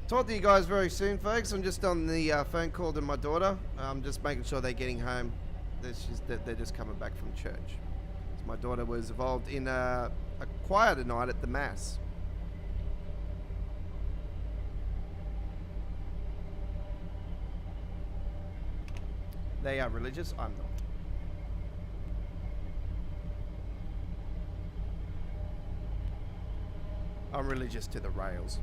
Talk to you guys very soon, folks. I'm just on the phone call to my daughter. I'm just making sure they're getting home. They're just coming back from church. So my daughter was involved in a choir tonight at the Mass. They are religious. I'm not. I'm religious to the rails.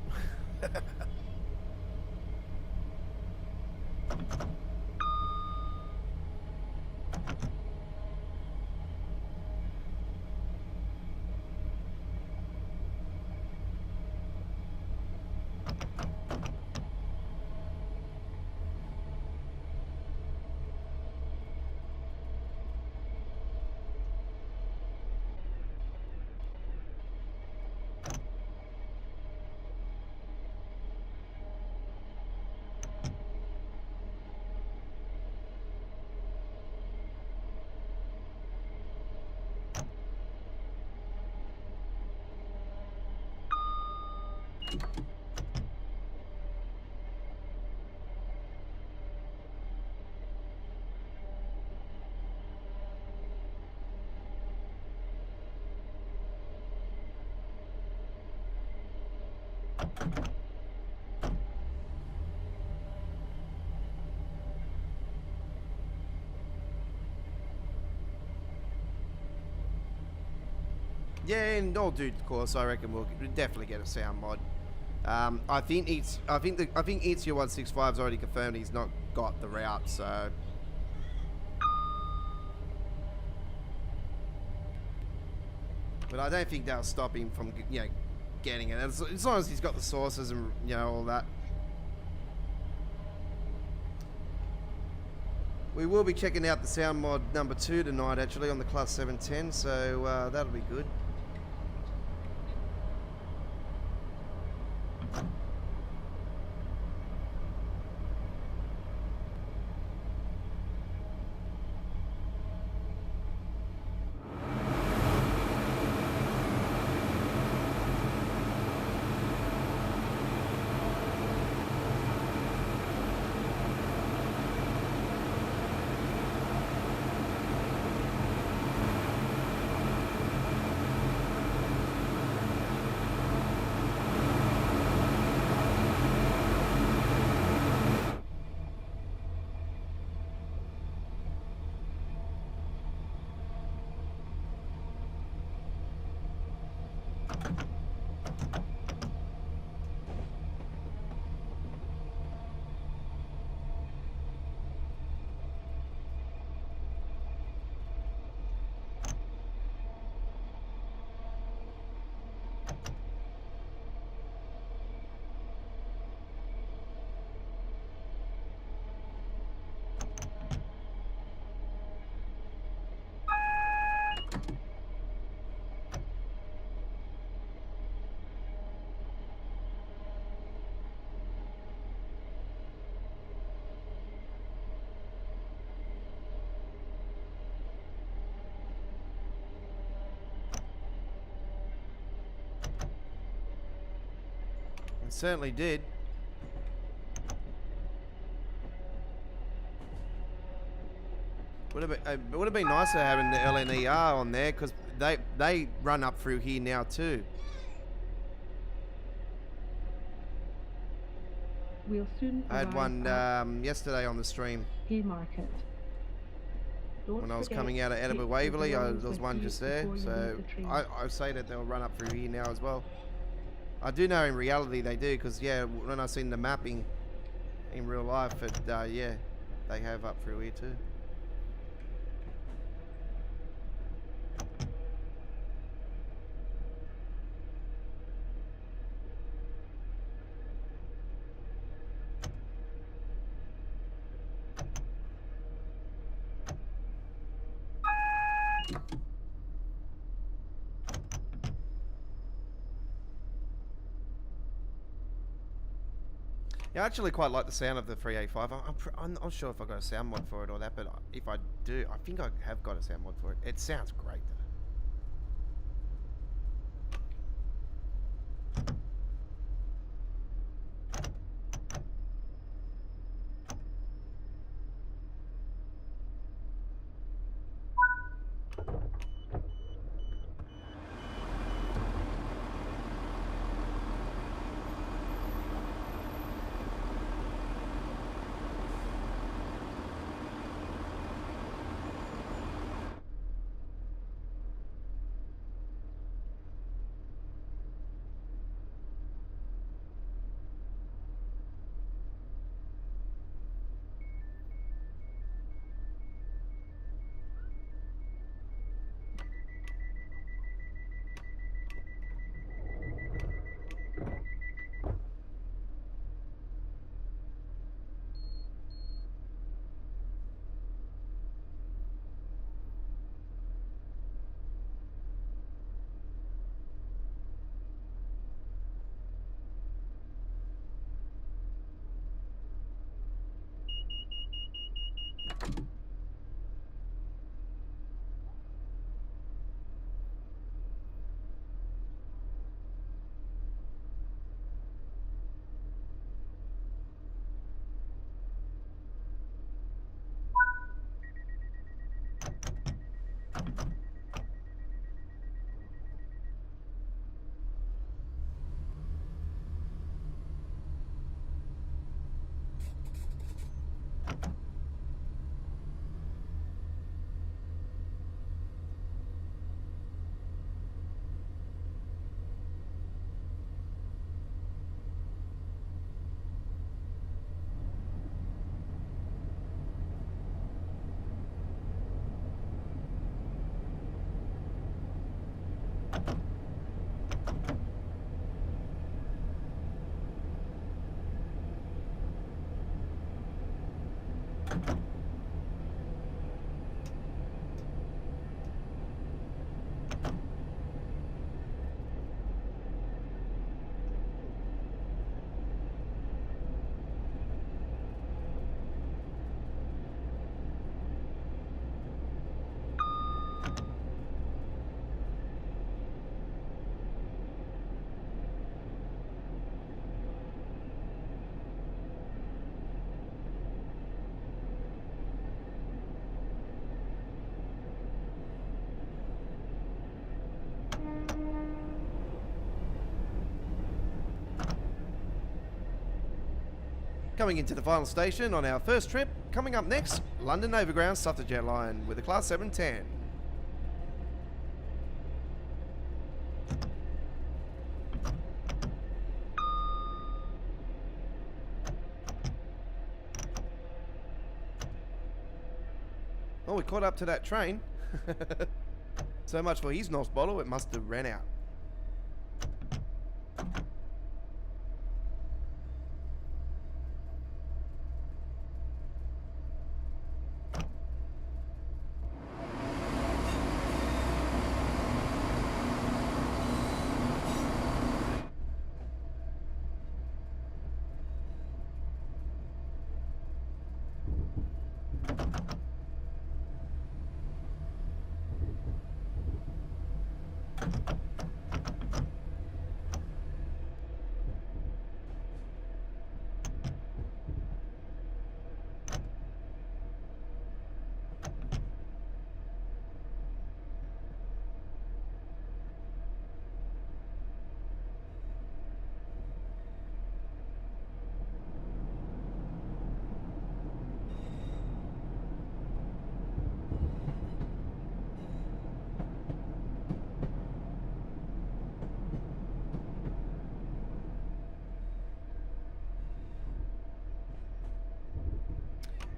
Yeah, in all due course, I reckon we'll definitely get a sound mod. I think ItsYa165's already confirmed he's not got the route, so. But I don't think they'll stop him from, getting it. As long as he's got the sources and, all that. We will be checking out the sound mod number 2 tonight, actually, on the Class 710, so that'll be good. It certainly did. Would have been nicer having the LNER on there, because they run up through here now too. We'll soon I had arrive one at yesterday on the stream Haymarket. Don't when I was forget coming out of to take Edinburgh your Waverley. There belongings was with one you just there, before you so leave the train. I say that they'll run up through here now as well. I do know in reality they do, because when I seen the mapping in real life, they have up through here too. Yeah, I actually quite like the sound of the 385. I'm not sure if I got a sound mod for it or that, but if I do, I think I have got a sound mod for it. It sounds great though. Coming into the final station on our first trip, coming up next, London Overground Suffragette line with a Class 710. Oh, we caught up to that train. So much for his NOS bottle, it must have ran out.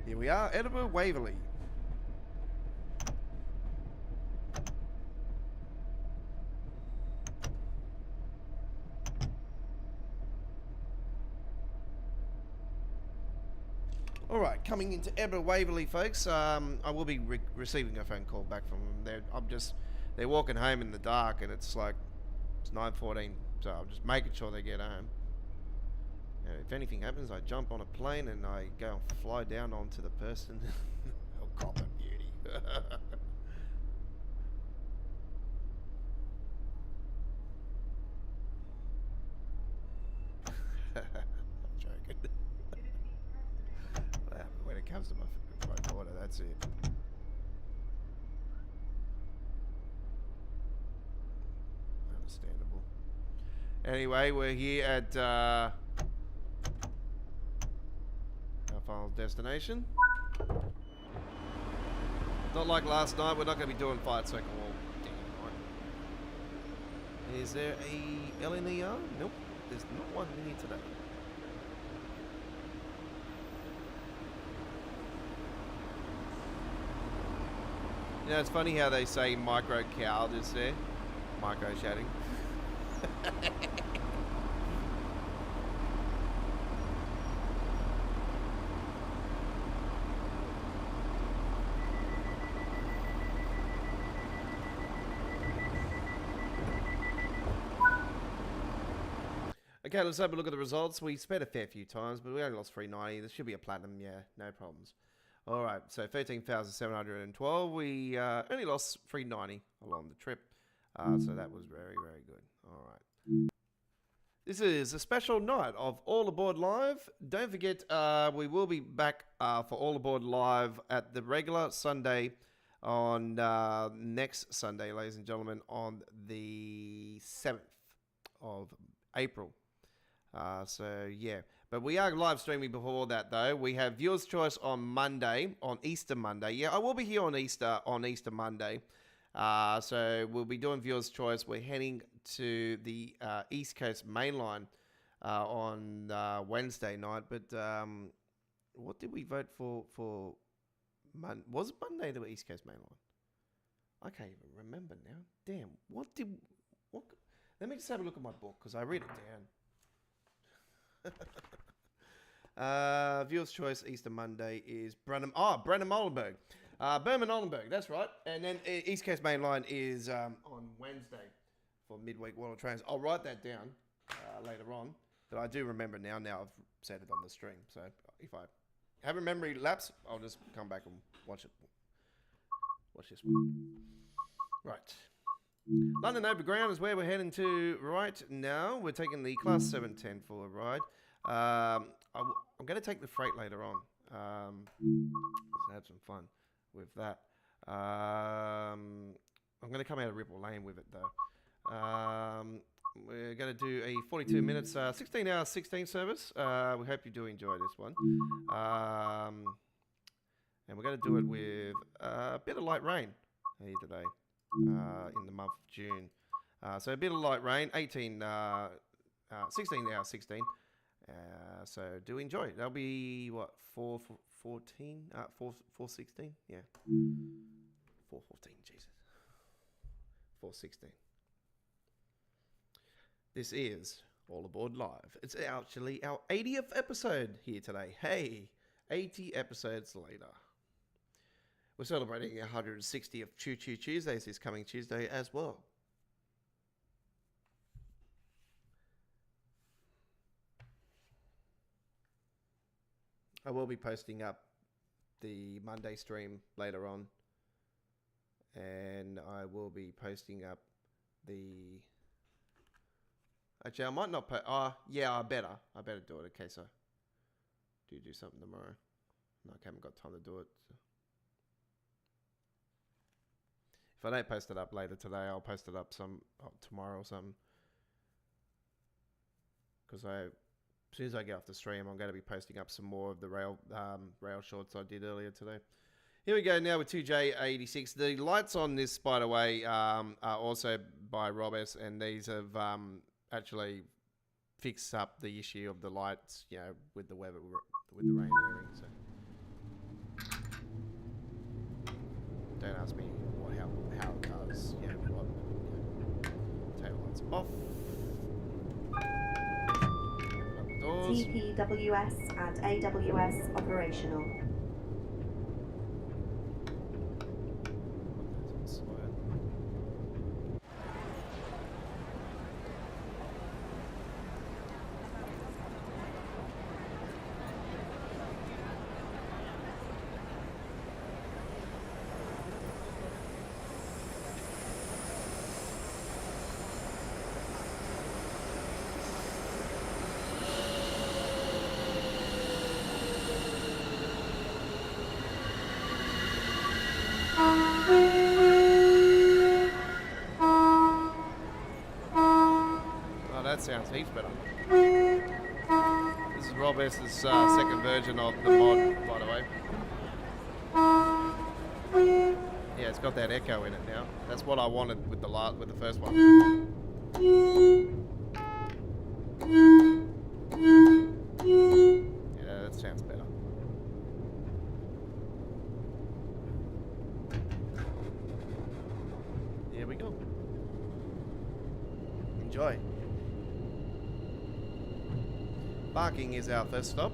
Here we are, Edinburgh Waverley. Alright, coming into Edinburgh Waverley, folks. I will be receiving a phone call back from them. They're walking home in the dark, and it's 9:14, so I'm just making sure they get home. And if anything happens, I jump on a plane and I go and fly down onto the person. Oh, cop and beauty. I'm joking. Well, when it comes to my daughter, that's it. Understandable. Anyway, we're here at our final destination. Not like last night, we're not going to be doing Fife Circle all damn night. Is there a LNER? Nope, there's not one in here today. You know, it's funny how they say micro cow just there. Micro shouting. Okay, let's have a look at the results. We spent a fair few times, but we only lost 390. This should be a platinum, yeah, no problems. All right, so 13,712. We only lost 390 along the trip, so that was very, very good. All right. This is a special night of All Aboard Live. Don't forget, we will be back for All Aboard Live at the regular Sunday on next Sunday, ladies and gentlemen, on the 7th of April. So yeah, but we are live streaming before that though. We have Viewers Choice on Monday, on Easter Monday. Yeah, I will be here on Easter Monday. So we'll be doing Viewers Choice. We're heading to the East Coast Mainline on Wednesday night. But what did we vote for? Was it Monday the East Coast Mainline? I can't even remember now. Damn, what? Let me just have a look at my book because I read it down. Viewers Choice Easter Monday is Brenham Oldenburg. Berman Oldenburg, that's right. And then East Coast Main Line is on Wednesday for midweek World Trains. I'll write that down later on, but I do remember now. Now I've said it on the stream. So if I have a memory lapse, I'll just come back and watch it. Watch this one. Right. London Overground is where we're heading to right now. We're taking the Class 710 for a ride. I'm going to take the freight later on. Let's have some fun with that. I'm going to come out of Ripple Lane with it though. We're going to do a 42 minutes, 16 hours, 16 service. We hope you do enjoy this one. And we're going to do it with a bit of light rain here today. In the month of June. So a bit of light rain, 16 hours, 16. So do enjoy. That'll be what, 4:16? Yeah. 4:14, Jesus. 4:16. This is All Aboard Live. It's actually our 80th episode here today. Hey, 80 episodes later. We're celebrating our 160th Choo Choo Tuesdays this coming Tuesday as well. I will be posting up the Monday stream later on. And I will be posting up the... Actually, I might not post... yeah, I better do it in case I do something tomorrow. No, I haven't got time to do it. So. If I don't post it up later today, I'll post it up tomorrow or something. Because as soon as I get off the stream, I'm going to be posting up some more of the rail shorts I did earlier today. Here we go now with 2J86. The lights on this, by the way, are also by Rob S, and these have actually fixed up the issue of the lights, you know, with the weather, with the rain and everything. So don't ask me how it does. Yeah, tail lights off. Doors. TPWS and AWS operational. that sounds heaps better. This is Rob S's second version of the mod, by the way. Yeah, it's got that echo in it now. That's what I wanted with the first one. Yeah, that sounds better. Here we go. Enjoy. Barking is our first stop,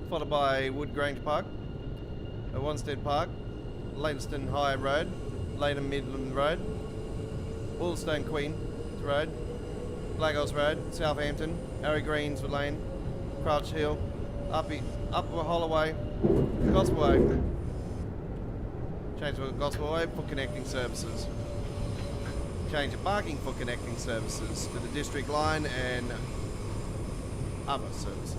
followed by Wood Grange Park, Wanstead Park, Leytonstone High Road, Leyton Midland Road, Woolstone Queen Road, Blackhouse Road, Southampton, Harry Greens Lane, Crouch Hill, Upper Holloway, Gospel Way. Change to Gospel Way for connecting services. Change of parking for connecting services to the District Line and other services.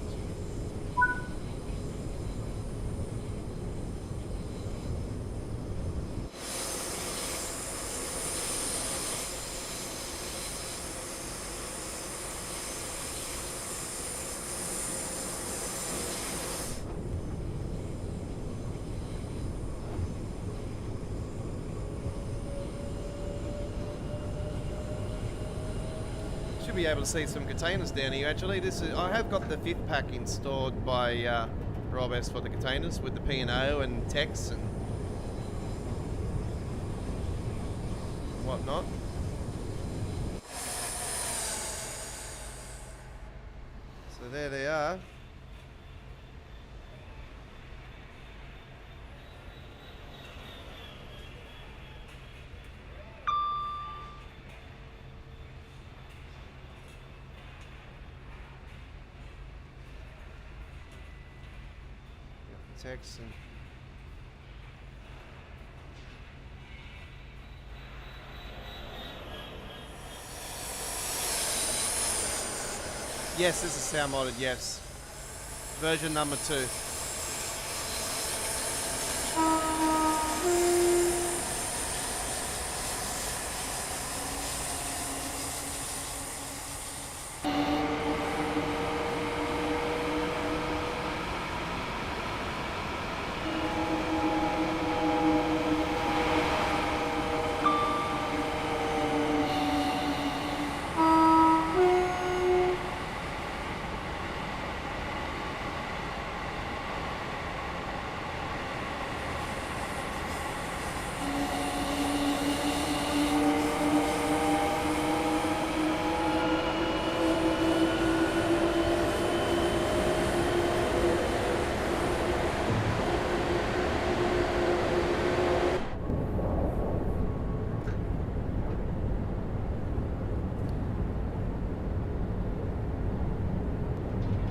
Be able to see some containers down here. Actually, I have got the 5th pack installed by Rob S for the containers with the P&O and text and whatnot. So there they are. Text and yes, this is sound modded, yes. Version number 2.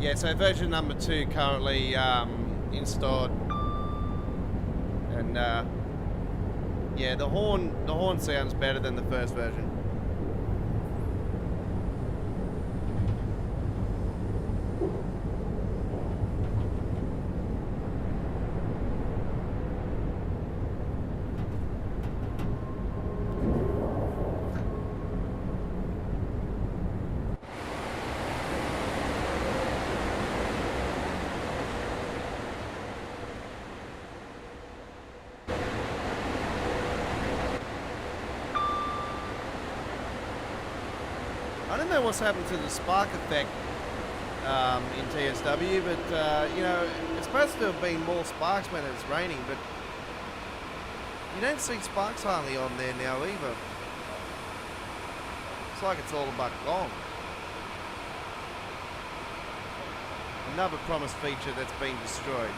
Yeah, so version number 2 currently installed, and yeah, the horn sounds better than the first version. I don't know what's happened to the spark effect in TSW, but you know, it's supposed to have been more sparks when it's raining, but you don't see sparks hardly on there now either. It's like it's all but gone. Another promised feature that's been destroyed.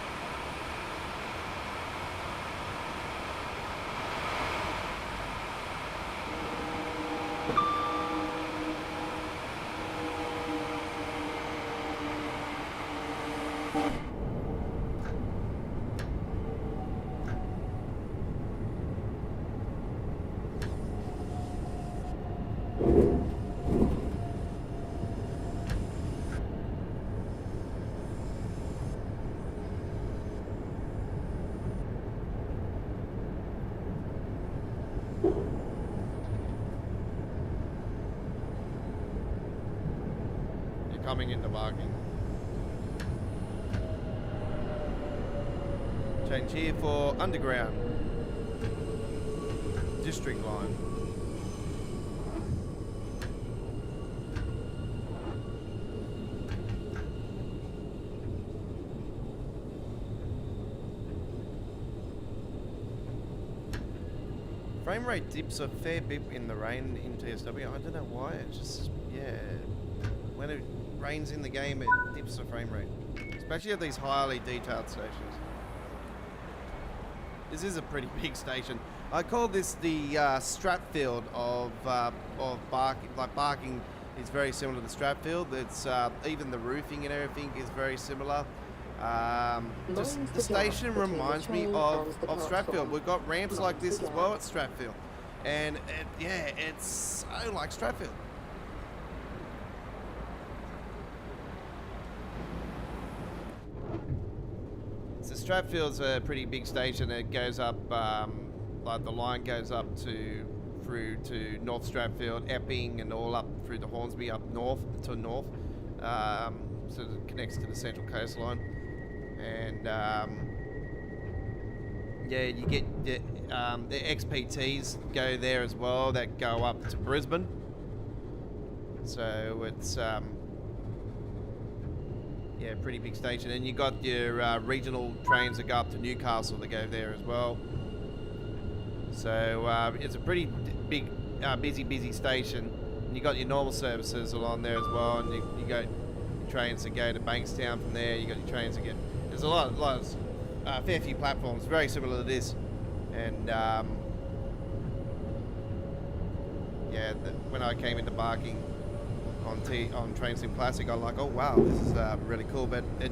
coming into Barking. Change here for underground. District line. Frame rate dips a fair bit in the rain in TSW. I don't know why. It's just, yeah. When it rains in the game, it dips the frame rate. Especially at these highly detailed stations. This is a pretty big station. I call this the Stratfield of Barking. Like Barking is very similar to Stratfield. It's even the roofing and everything is very similar. Just the station reminds me of Stratfield. We've got ramps like this as well at Stratfield, and yeah, it's so like Stratfield. So Stratfield's a pretty big station. It goes up, like the line goes up through to North Stratfield, Epping, and all up through the Hornsby up north to north. So it connects to the Central Coastline. And yeah, you get the XPTs go there as well that go up to Brisbane. So it's yeah, pretty big station. And you got your regional trains that go up to Newcastle that go there as well. So it's a pretty big, busy station. And you got your normal services along there as well. And you got your trains that go to Bankstown from there. You got your trains that get. There's a lot of fair few platforms, very similar to this. And yeah, when I came into Barking on TrainSim Classic, I'm like, oh wow, this is really cool. But it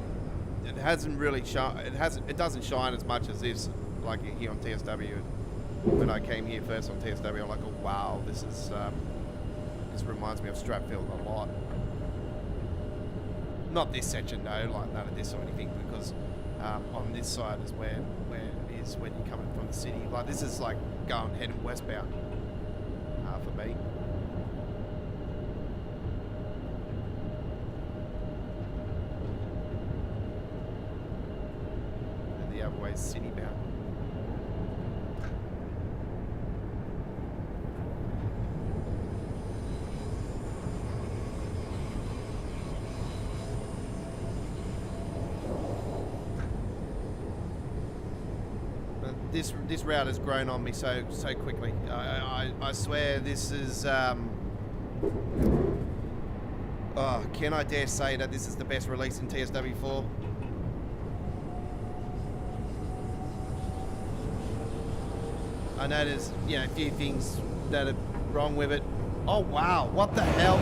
hasn't really shine. It doesn't shine as much as this, like here on TSW. When I came here first on TSW, I'm like, oh wow, this is this reminds me of Stratfield a lot. Not this section, no, like none of this or anything, because on this side is where it is when you're coming from the city. Like this is like heading westbound for me. And the other way is city bound. This route has grown on me so quickly. I swear this is. Oh, can I dare say that this is the best release in TSW4? I know there's a few things that are wrong with it. Oh wow! What the hell?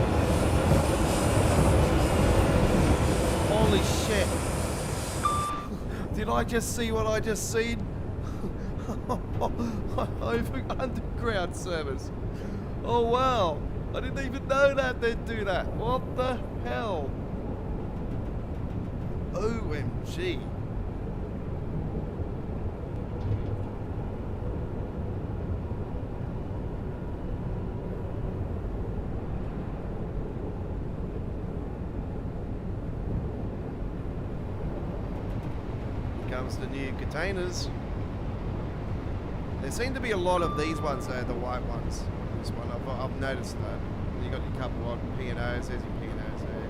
Holy shit! Did I just see what I just seen? Underground service. Oh wow, I didn't even know that they'd do that. What the hell? OMG. Here comes the new containers. There seem to be a lot of these ones though, the white ones. This one, I've noticed that. You got your couple of P&Os, there's your P&Os there.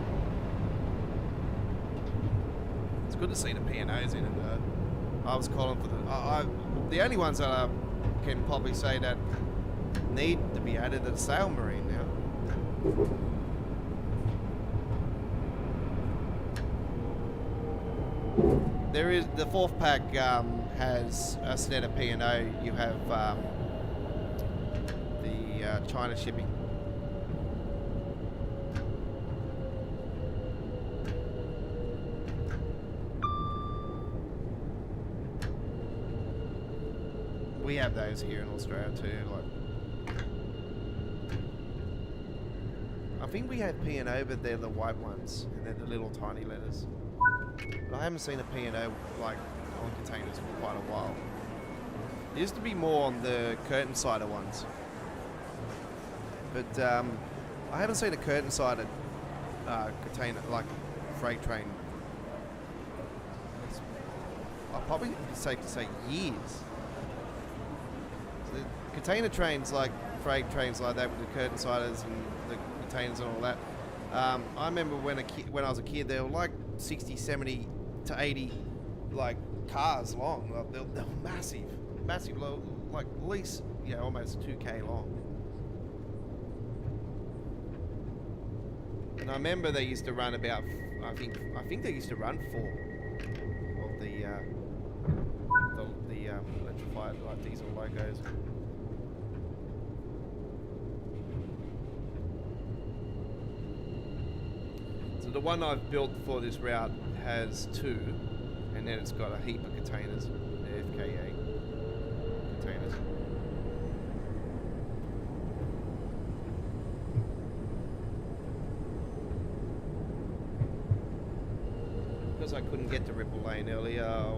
It's good to see the P&Os in it though. I was calling for the only ones that I can probably say that need to be added are the Sail Marine now. There is the fourth pack has a set of P&O. You have the China shipping. We have those here in Australia too. Like, I think we have P&O, but they're the white ones, and they're the little tiny letters. But I haven't seen a P&O like on containers for quite a while. It used to be more on the curtain sider ones, but I haven't seen a curtain sided container, like freight train. I'll probably be safe to say years. So the container trains, like freight trains like that with the curtain siders and the containers and all that. I remember when I was a kid, they were like 60, 70 to 80 like cars long. Like, they were massive, like at least almost 2K long. And I remember they used to run about, I think they used to run 4 of the electrified like diesel locos. So the one I've built for this route has 2, and then it's got a heap of containers, the FKA containers. Because I couldn't get to Ripple Lane earlier, I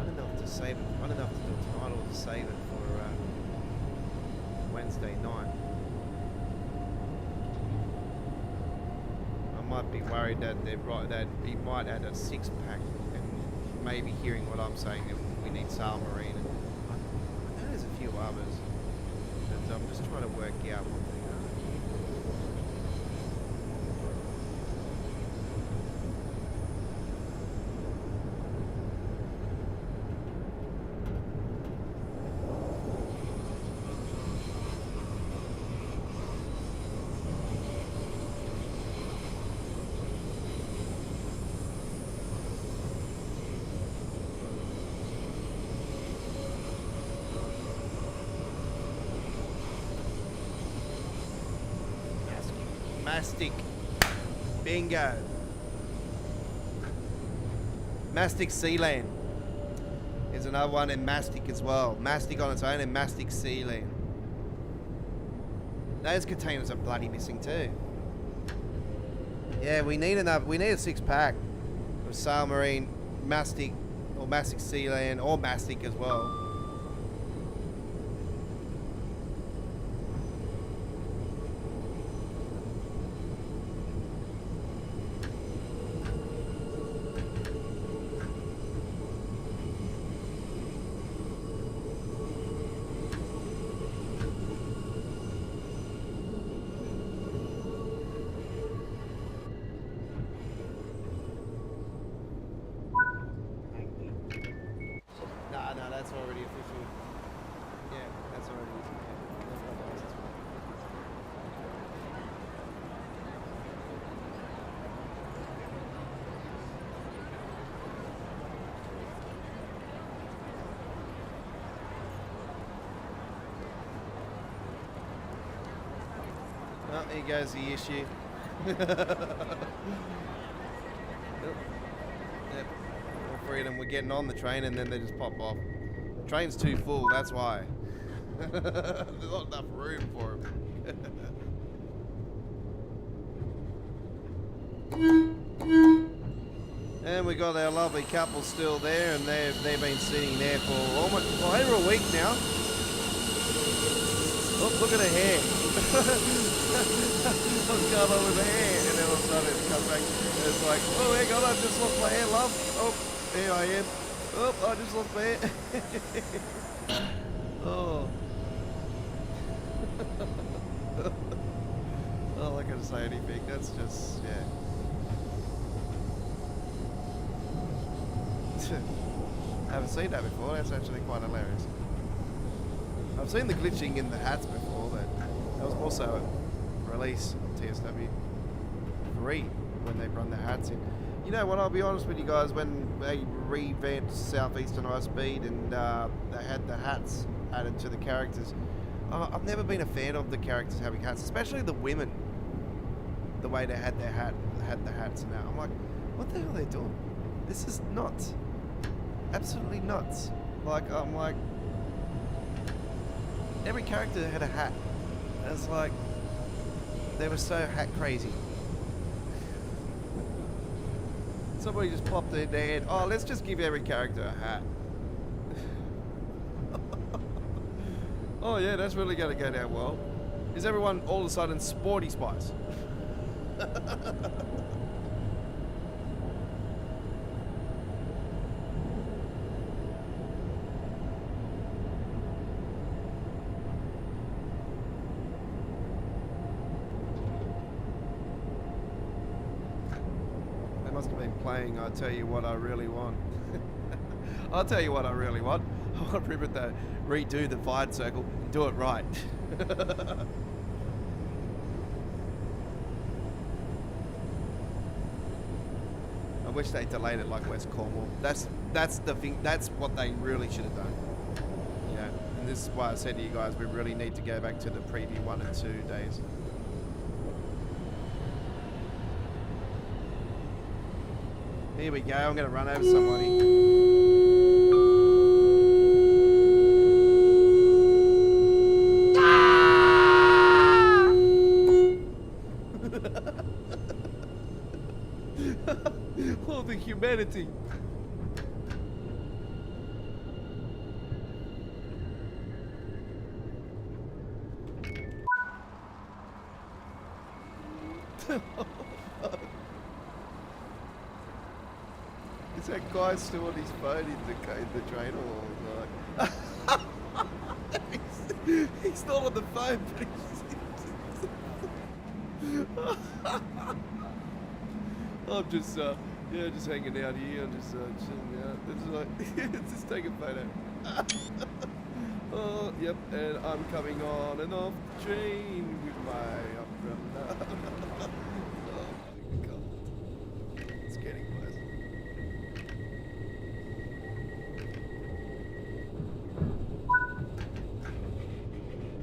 don't know if to save it. I don't know if to do it tonight or to save it for Wednesday night. I might be worried that that he might add a 6-pack, and maybe hearing what I'm saying, that we need Sail Marine. And I know there's a few others, but I'm just trying to work out what they are. Mastic. Bingo. Mastic Sealand. There's another one in Mastic as well. Mastic on its own and Mastic Sealand. Those containers are bloody missing too. Yeah, we need a 6-pack of Sail Marine, Mastic, or Mastic Sealand, or Mastic as well. No, that's already official. Yeah, that's already. Oh, here goes the issue. Yep. All three of them were getting on the train and then they just pop off. The train's too full, that's why. There's not enough room for them. And we got our lovely couple still there, and they've been sitting there for almost over a week now. Oh, look at her hair. What's going on with her hair? And then all of a sudden it comes back. And it's like, oh, hang on, I just lost my hair, love. Oh, here I am. Oh, I just lost my hair. Oh. I'm not going to say anything. That's just, yeah. I haven't seen that before. That's actually quite hilarious. I've seen the glitching in the hats before, but that was also a release on TSW 3 when they run the hats in. You know what, I'll be honest with you guys, when they revamped Southeastern High Speed and they had the hats added to the characters, I've never been a fan of the characters having hats, especially the women. The way they had the hats and that. I'm like, what the hell are they doing? This is nuts. Absolutely nuts. Like, I'm like, every character had a hat. And it's like, they were so hat crazy. Somebody just popped in their head. Oh, let's just give every character a hat. Oh yeah, that's really going to go down well. Is everyone all of a sudden Sporty Spice? They must have been playing I'll Tell You What I Really Want. I'll tell you what I really want. I want Ribbit to redo the Fife Circle and do it right. I wish they delayed it like West Cornwall. That's the thing. That's what they really should have done. Yeah, and this is why I said to you guys, we really need to go back to the preview 1 and 2 days. Here we go. I'm going to run over somebody. All the humanity. Is that guy still on his phone in the train or like? He's not on the phone, but I'm just just hanging out here. I'm just chilling out. It's like just take a photo. Oh, yep, and I'm coming on and off the train with my umbrella. Oh my god, it's getting worse.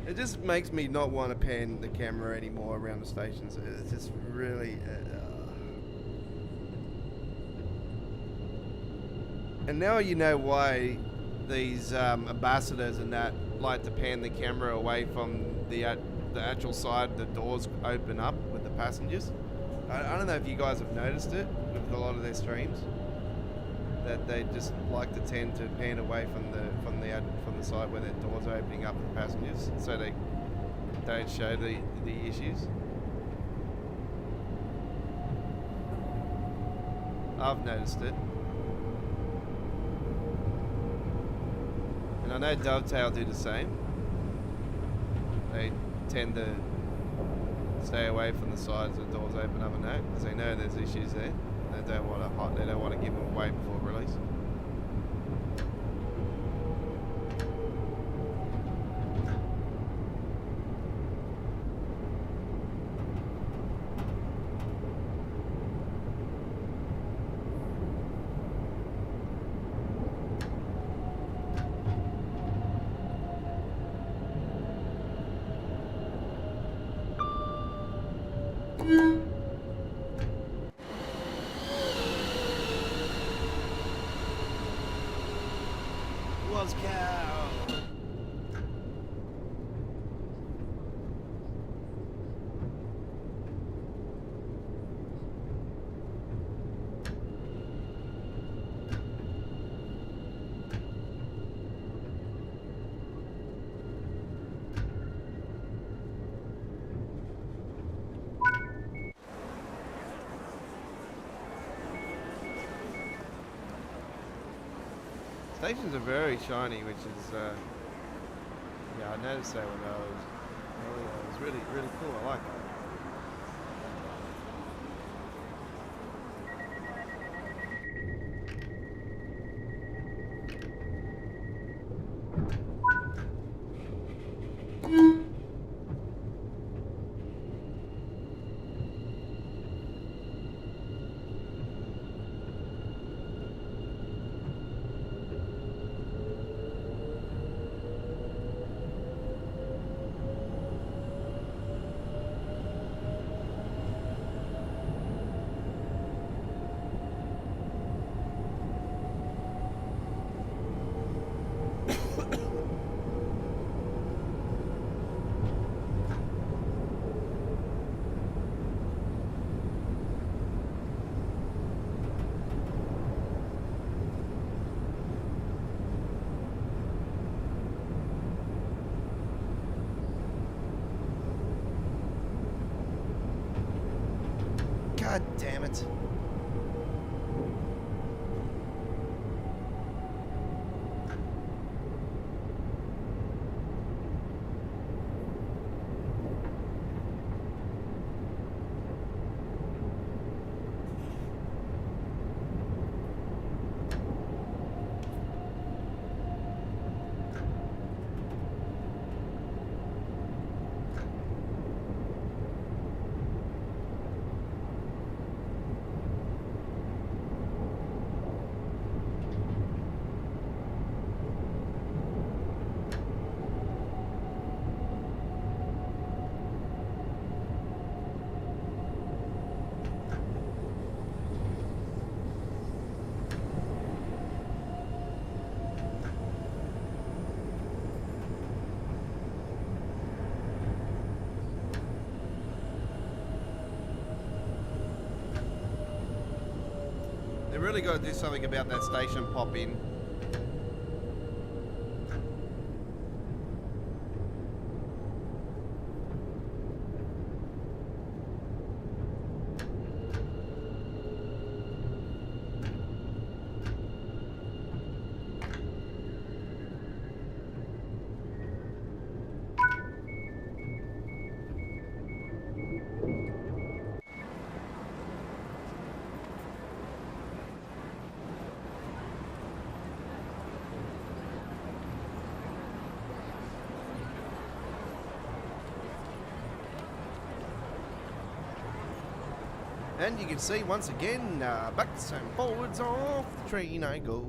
It just makes me not want to pan the camera anymore around the stations. It's just really. And now you know why these ambassadors and that like to pan the camera away from the actual side the doors open up with the passengers. I don't know if you guys have noticed it with a lot of their streams, that they just like to tend to pan away from the side where their doors are opening up with the passengers, so they don't show the issues. I've noticed it. And I know Dovetail do the same. They tend to stay away from the sides the doors open up and that, because they know there's issues there. They don't want to give them away before release. Was cow. Stations are very shiny, which is, yeah, I noticed that when it was really, really cool. I like that. They really got to do something about that station pop in. And you can see once again, backs and forwards off the train I go.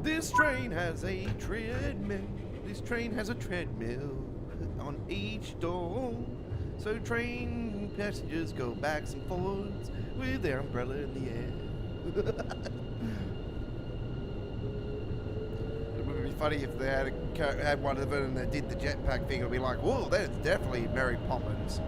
This train has a treadmill. This train has a treadmill on each door. So train passengers go backs and forwards with their umbrella in the air. It would be funny if they had one of it and they did the jetpack thing. It'd be like, whoa, that's definitely Mary Poppins.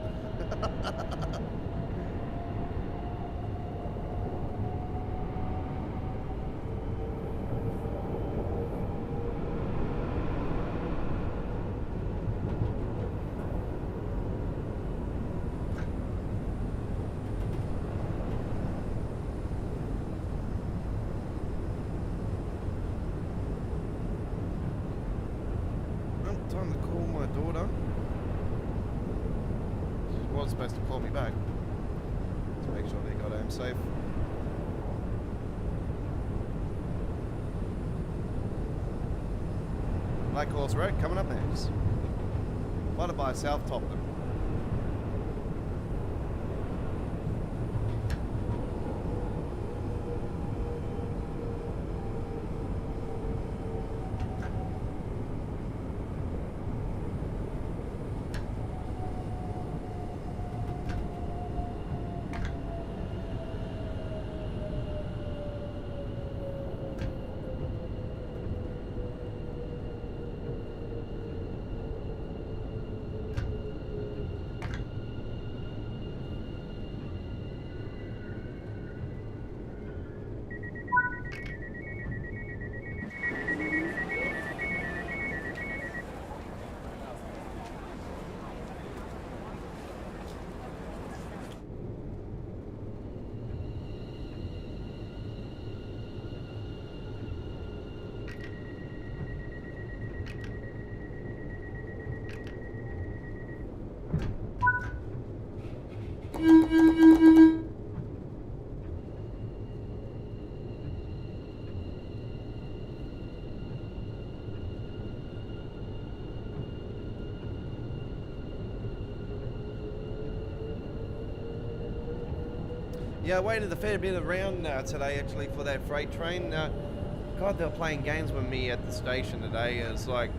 Time to call my daughter. She was supposed to call me back to make sure they got home safe. Lake Horse Road coming up next. Flooded by South Topton. Yeah, I waited a fair bit around today actually for that freight train. God, they were playing games with me at the station today. It's like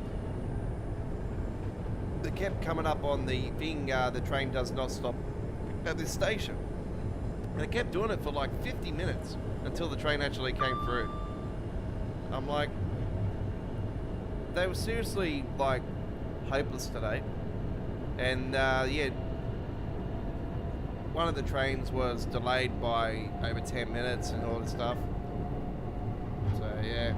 they kept coming up on the thing, the train does not stop at this station. And it kept doing it for like 50 minutes until the train actually came through. I'm like, they were seriously like hopeless today. And yeah, one of the trains was delayed by over 10 minutes and all this stuff. So yeah.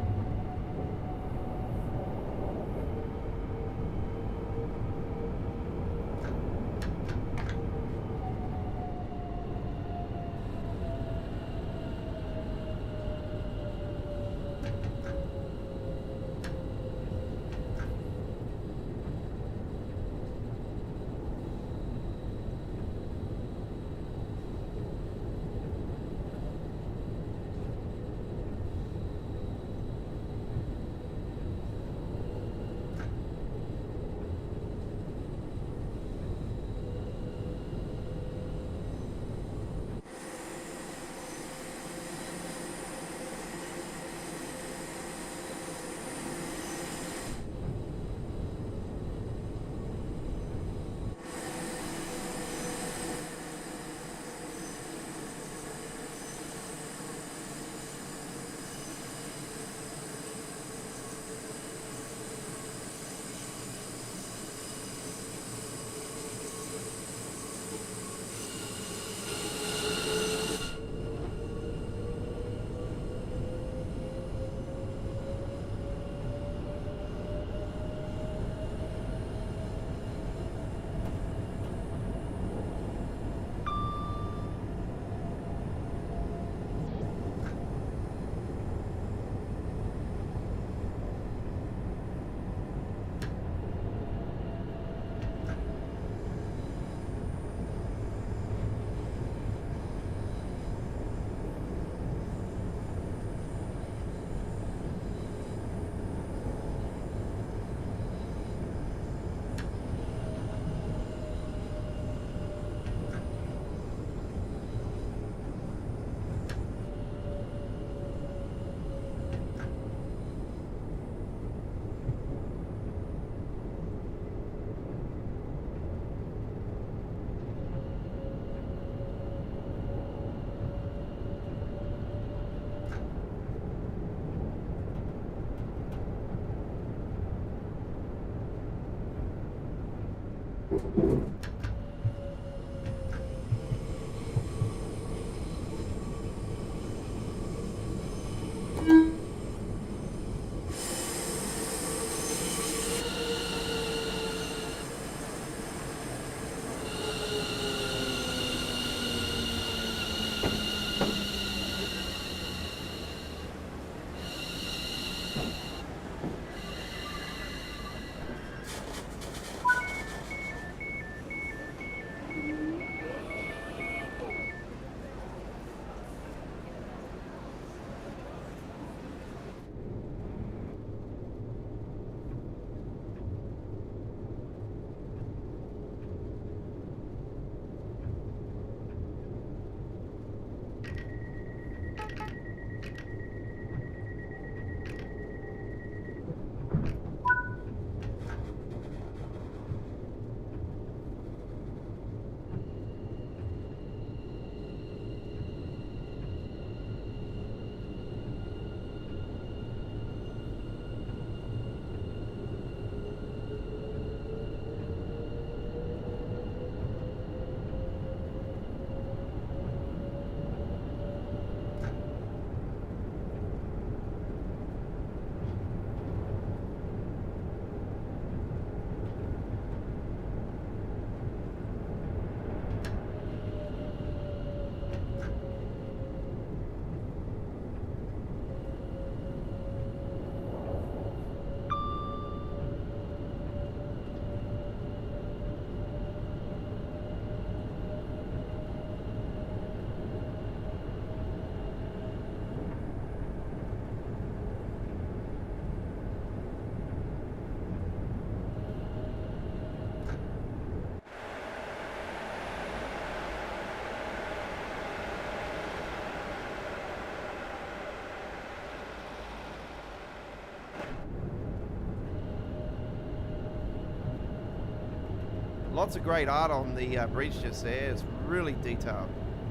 Lots of great art on the bridge just there. It's really detailed.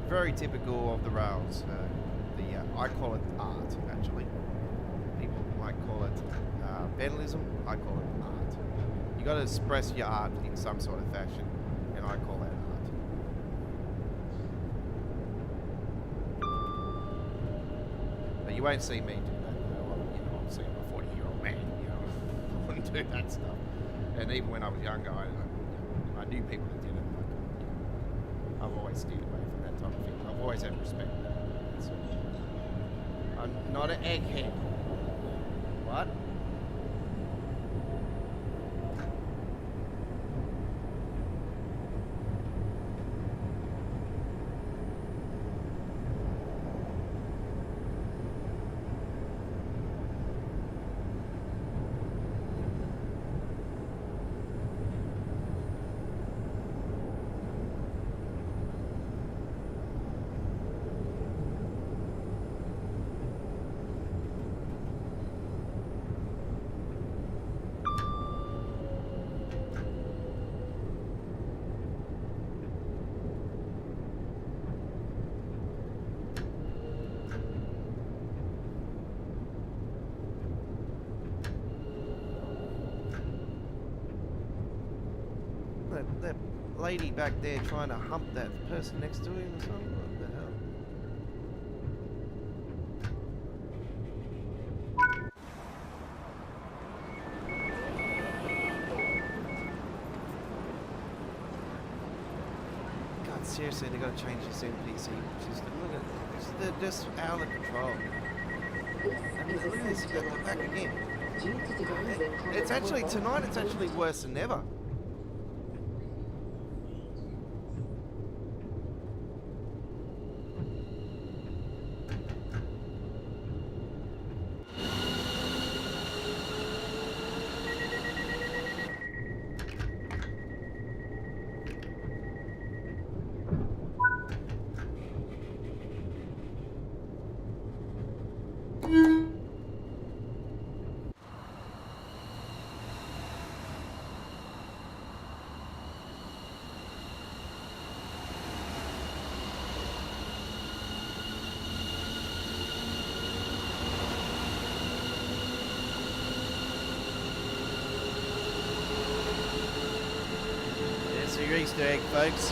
Very typical of the rails. I call it art, actually. People might call it vandalism. I call it art. You got to express your art in some sort of fashion, and I call that art. But you won't see me do that. I'm seeing a 40-year-old man. I wouldn't do that stuff. And even when I was younger, I knew people that did it. I've always steered away from that type of thing. I've always had respect for that. I'm not an egghead. What? That lady back there trying to hump that person next to him or something? What the hell? God, seriously, they gotta change this NPC system. Look at this. They're just out of control. And look at this, they're back again. It's actually, tonight it's actually worse than ever. Easter egg, folks.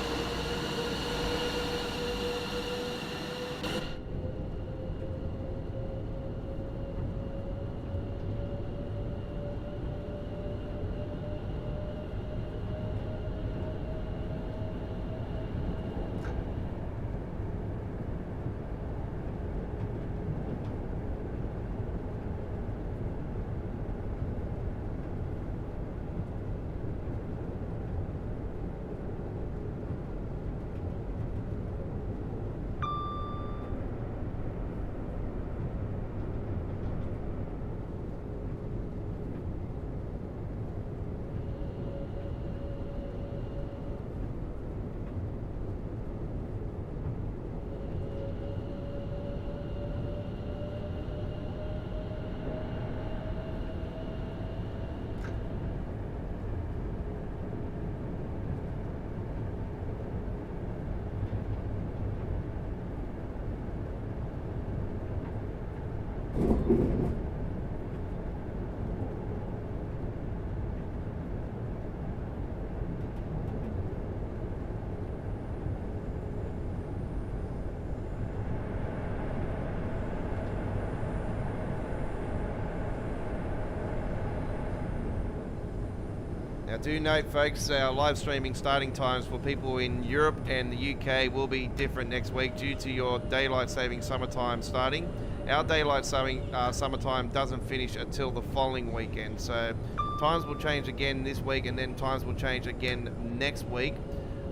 Now do note, folks, our live streaming starting times for people in Europe and the UK will be different next week due to your daylight saving summertime starting. Our daylight saving summertime doesn't finish until the following weekend, so times will change again this week and then times will change again next week.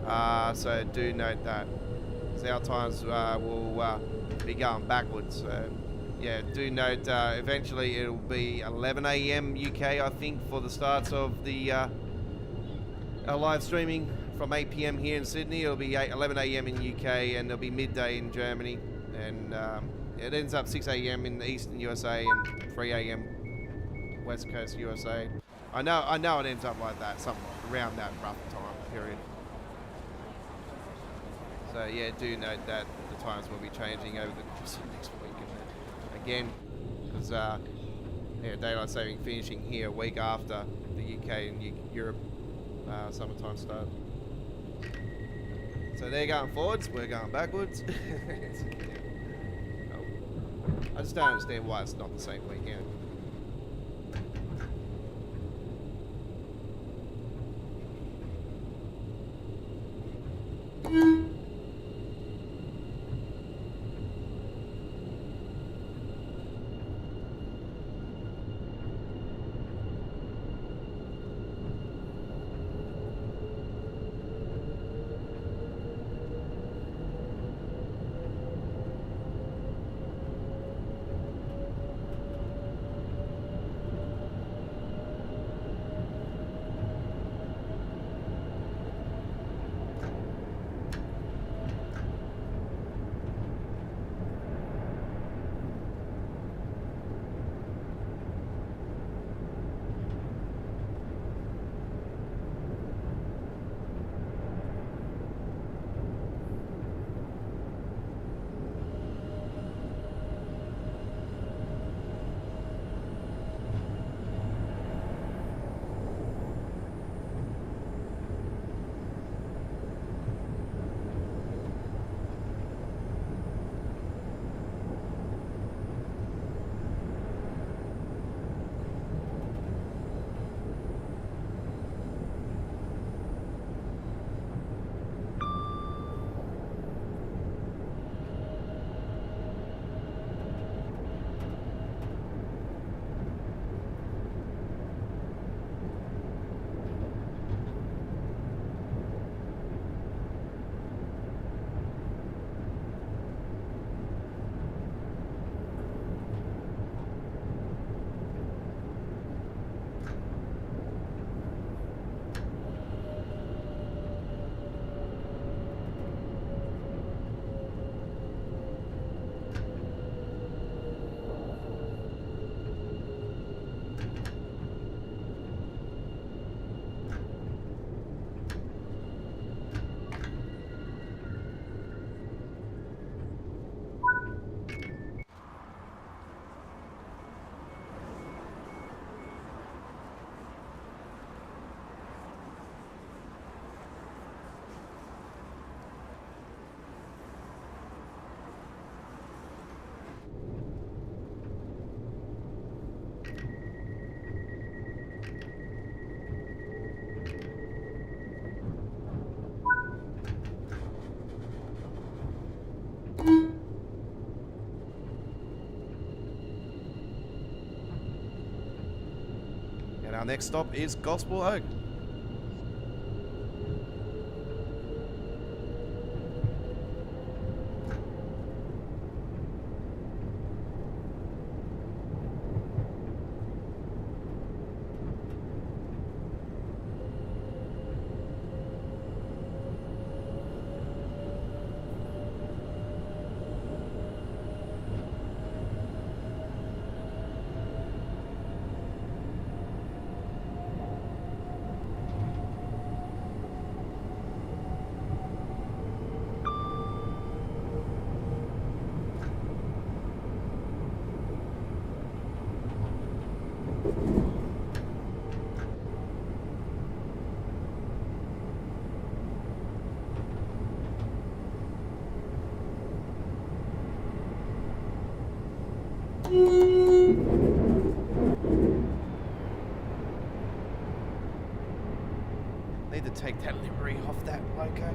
So do note that. So our times will be going backwards. So yeah, do note eventually it'll be 11 AM UK, I think, for the starts of the our live streaming from 8 PM here in Sydney. It'll be 11 AM in UK and it'll be midday in Germany, and it ends up 6 AM in the eastern USA and 3 AM west coast USA. I know it ends up like that, something around that rough time period. So yeah, do note that the times will be changing over the course of next week, and again, because yeah, daylight saving finishing here a week after the UK and Europe summertime start. So they're going forwards, we're going backwards. I just don't understand why it's not the same weekend. And our next stop is Gospel Oak. Need to take that livery off that Laika.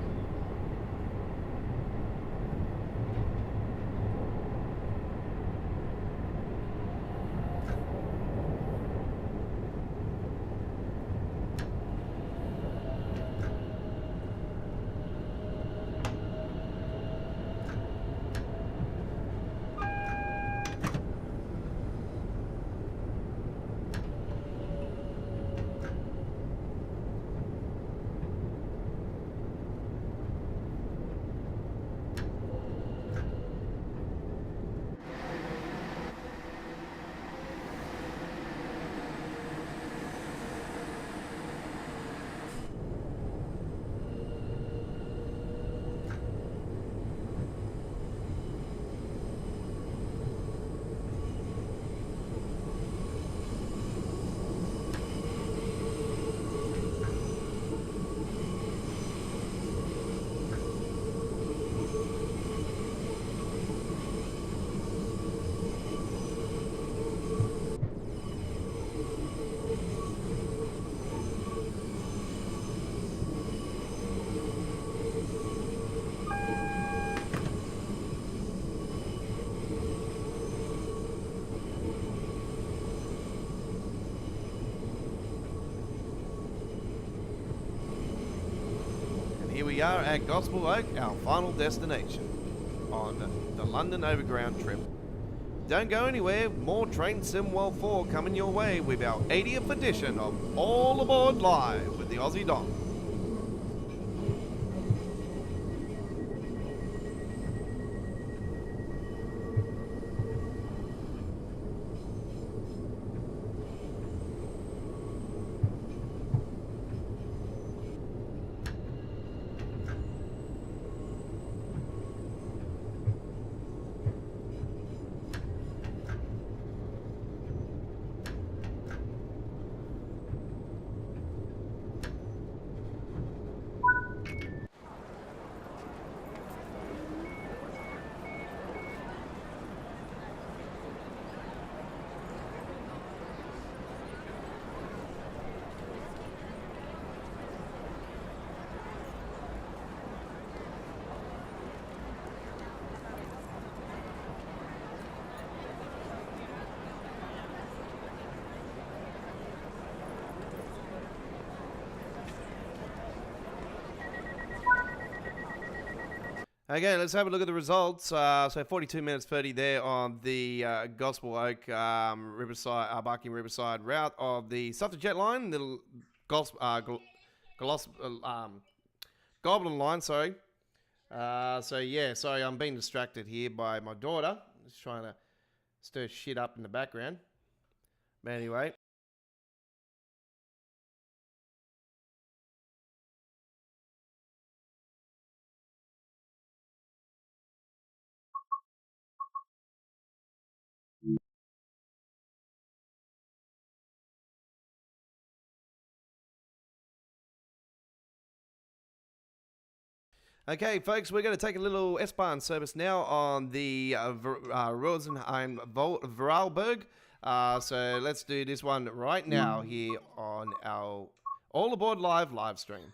Here we are at Gospel Oak, our final destination on the London Overground trip. Don't go anywhere, more Train Sim World 4 coming your way with our 80th edition of All Aboard Live with the Aussie Don. Okay, let's have a look at the results. So 42 minutes 30 there on the Gospel Oak Riverside, Barking Riverside route of the Suffragette line, the Goblin line, sorry. So yeah, sorry, I'm being distracted here by my daughter. Just trying to stir shit up in the background. But anyway. Okay, folks, we're going to take a little S-Bahn service now on the Rosenheim Vorarlberg. So let's do this one right now here on our All Aboard live stream.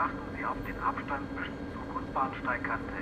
achten Sie auf den Abstand bis zur Grundbahnsteigkante.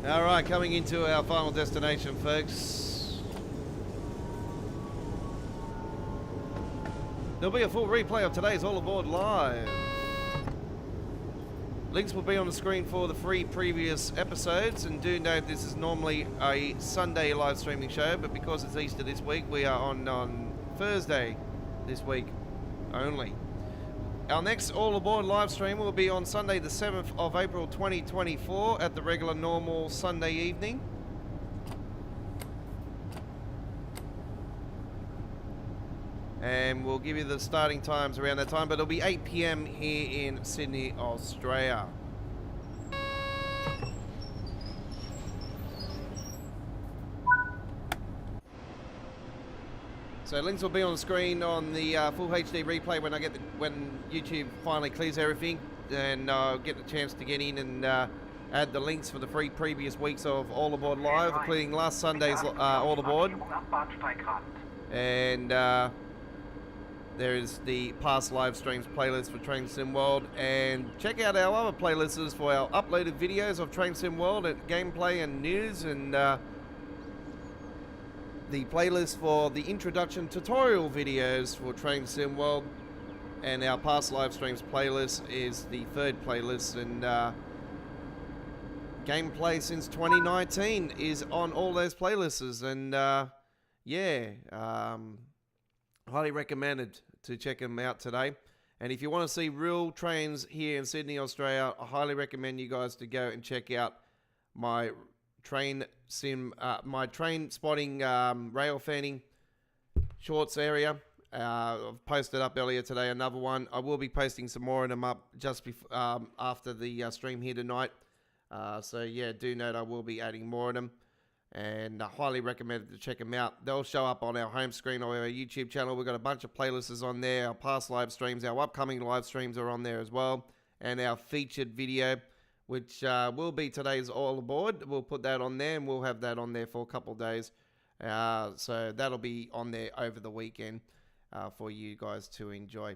All right, coming into our final destination, folks. There'll be a full replay of today's All Aboard Live. Links will be on the screen for the 3 previous episodes, and do note this is normally a Sunday live streaming show, but because it's Easter this week, we are on Thursday this week only. Our next All Aboard live stream will be on Sunday the 7th of April 2024 at the regular normal Sunday evening. And we'll give you the starting times around that time, but it'll be 8 PM here in Sydney, Australia. So links will be on the screen on the full HD replay when YouTube finally clears everything, and I'll get the chance to get in and add the links for the 3 previous weeks of All Aboard Live, including last Sunday's All Aboard. And there is the past live streams playlist for Train Sim World, and check out our other playlists for our uploaded videos of Train Sim World and gameplay and news, and the playlist for the introduction tutorial videos for Train Sim World, and our past live streams playlist is the 3rd playlist, and gameplay since 2019 is on all those playlists, and highly recommended to check them out today. And if you want to see real trains here in Sydney, Australia, I highly recommend you guys to go and check out my train spotting Railfanning shorts area. I've posted up earlier today another one. I will be posting some more of them up just after the stream here tonight. So yeah, do note I will be adding more of them, and I highly recommend to check them out. They'll show up on our home screen or our YouTube channel. We've got a bunch of playlists on there. Our past live streams, our upcoming live streams are on there as well, and our featured video, which will be today's All Aboard. We'll put that on there, and we'll have that on there for a couple of days. So that'll be on there over the weekend for you guys to enjoy.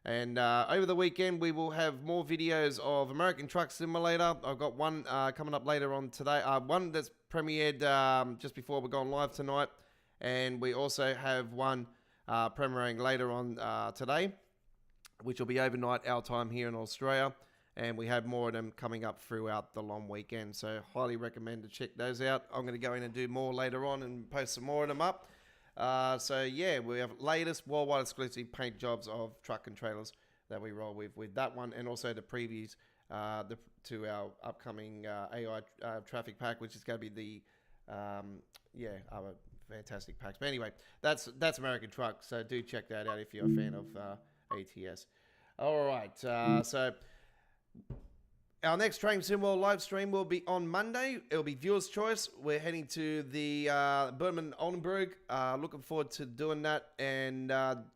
And over the weekend, we will have more videos of American Truck Simulator. I've got one coming up later on today. One that's premiered just before we're going live tonight. And we also have one premiering later on today, which will be overnight our time here in Australia. And we have more of them coming up throughout the long weekend. So highly recommend to check those out. I'm going to go in and do more later on and post some more of them up. So yeah, we have latest worldwide exclusive paint jobs of truck and trailers that we roll with that one, and also the previews to our upcoming AI traffic pack, which is going to be the other fantastic packs. But anyway, that's American Truck, so do check that out if you're a fan of ATS. All right, so our next Train Sim World live stream will be on Monday. It'll be viewer's choice. We're heading to the Berman Oldenburg. Looking forward to doing that. And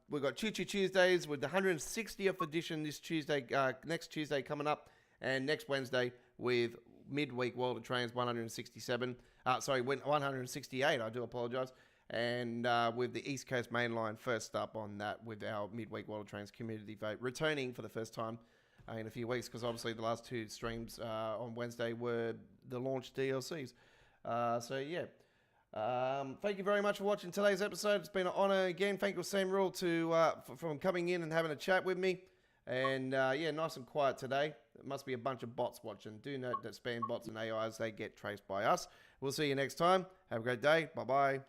we've got Choo Choo Tuesdays with the 160th edition this Tuesday, next Tuesday coming up. And next Wednesday with Midweek World of Trains 168. I do apologise. And with the East Coast Main Line first up on that with our Midweek World of Trains community vote, returning for the first time in a few weeks, because obviously the last 2 streams on Wednesday were the launch DLCs. So yeah, thank you very much for watching today's episode. It's been an honour again. Thank you, Sam Rule, from coming in and having a chat with me. And yeah, nice and quiet today. It must be a bunch of bots watching. Do note that spam bots and AIs, they get traced by us. We'll see you next time. Have a great day. Bye-bye.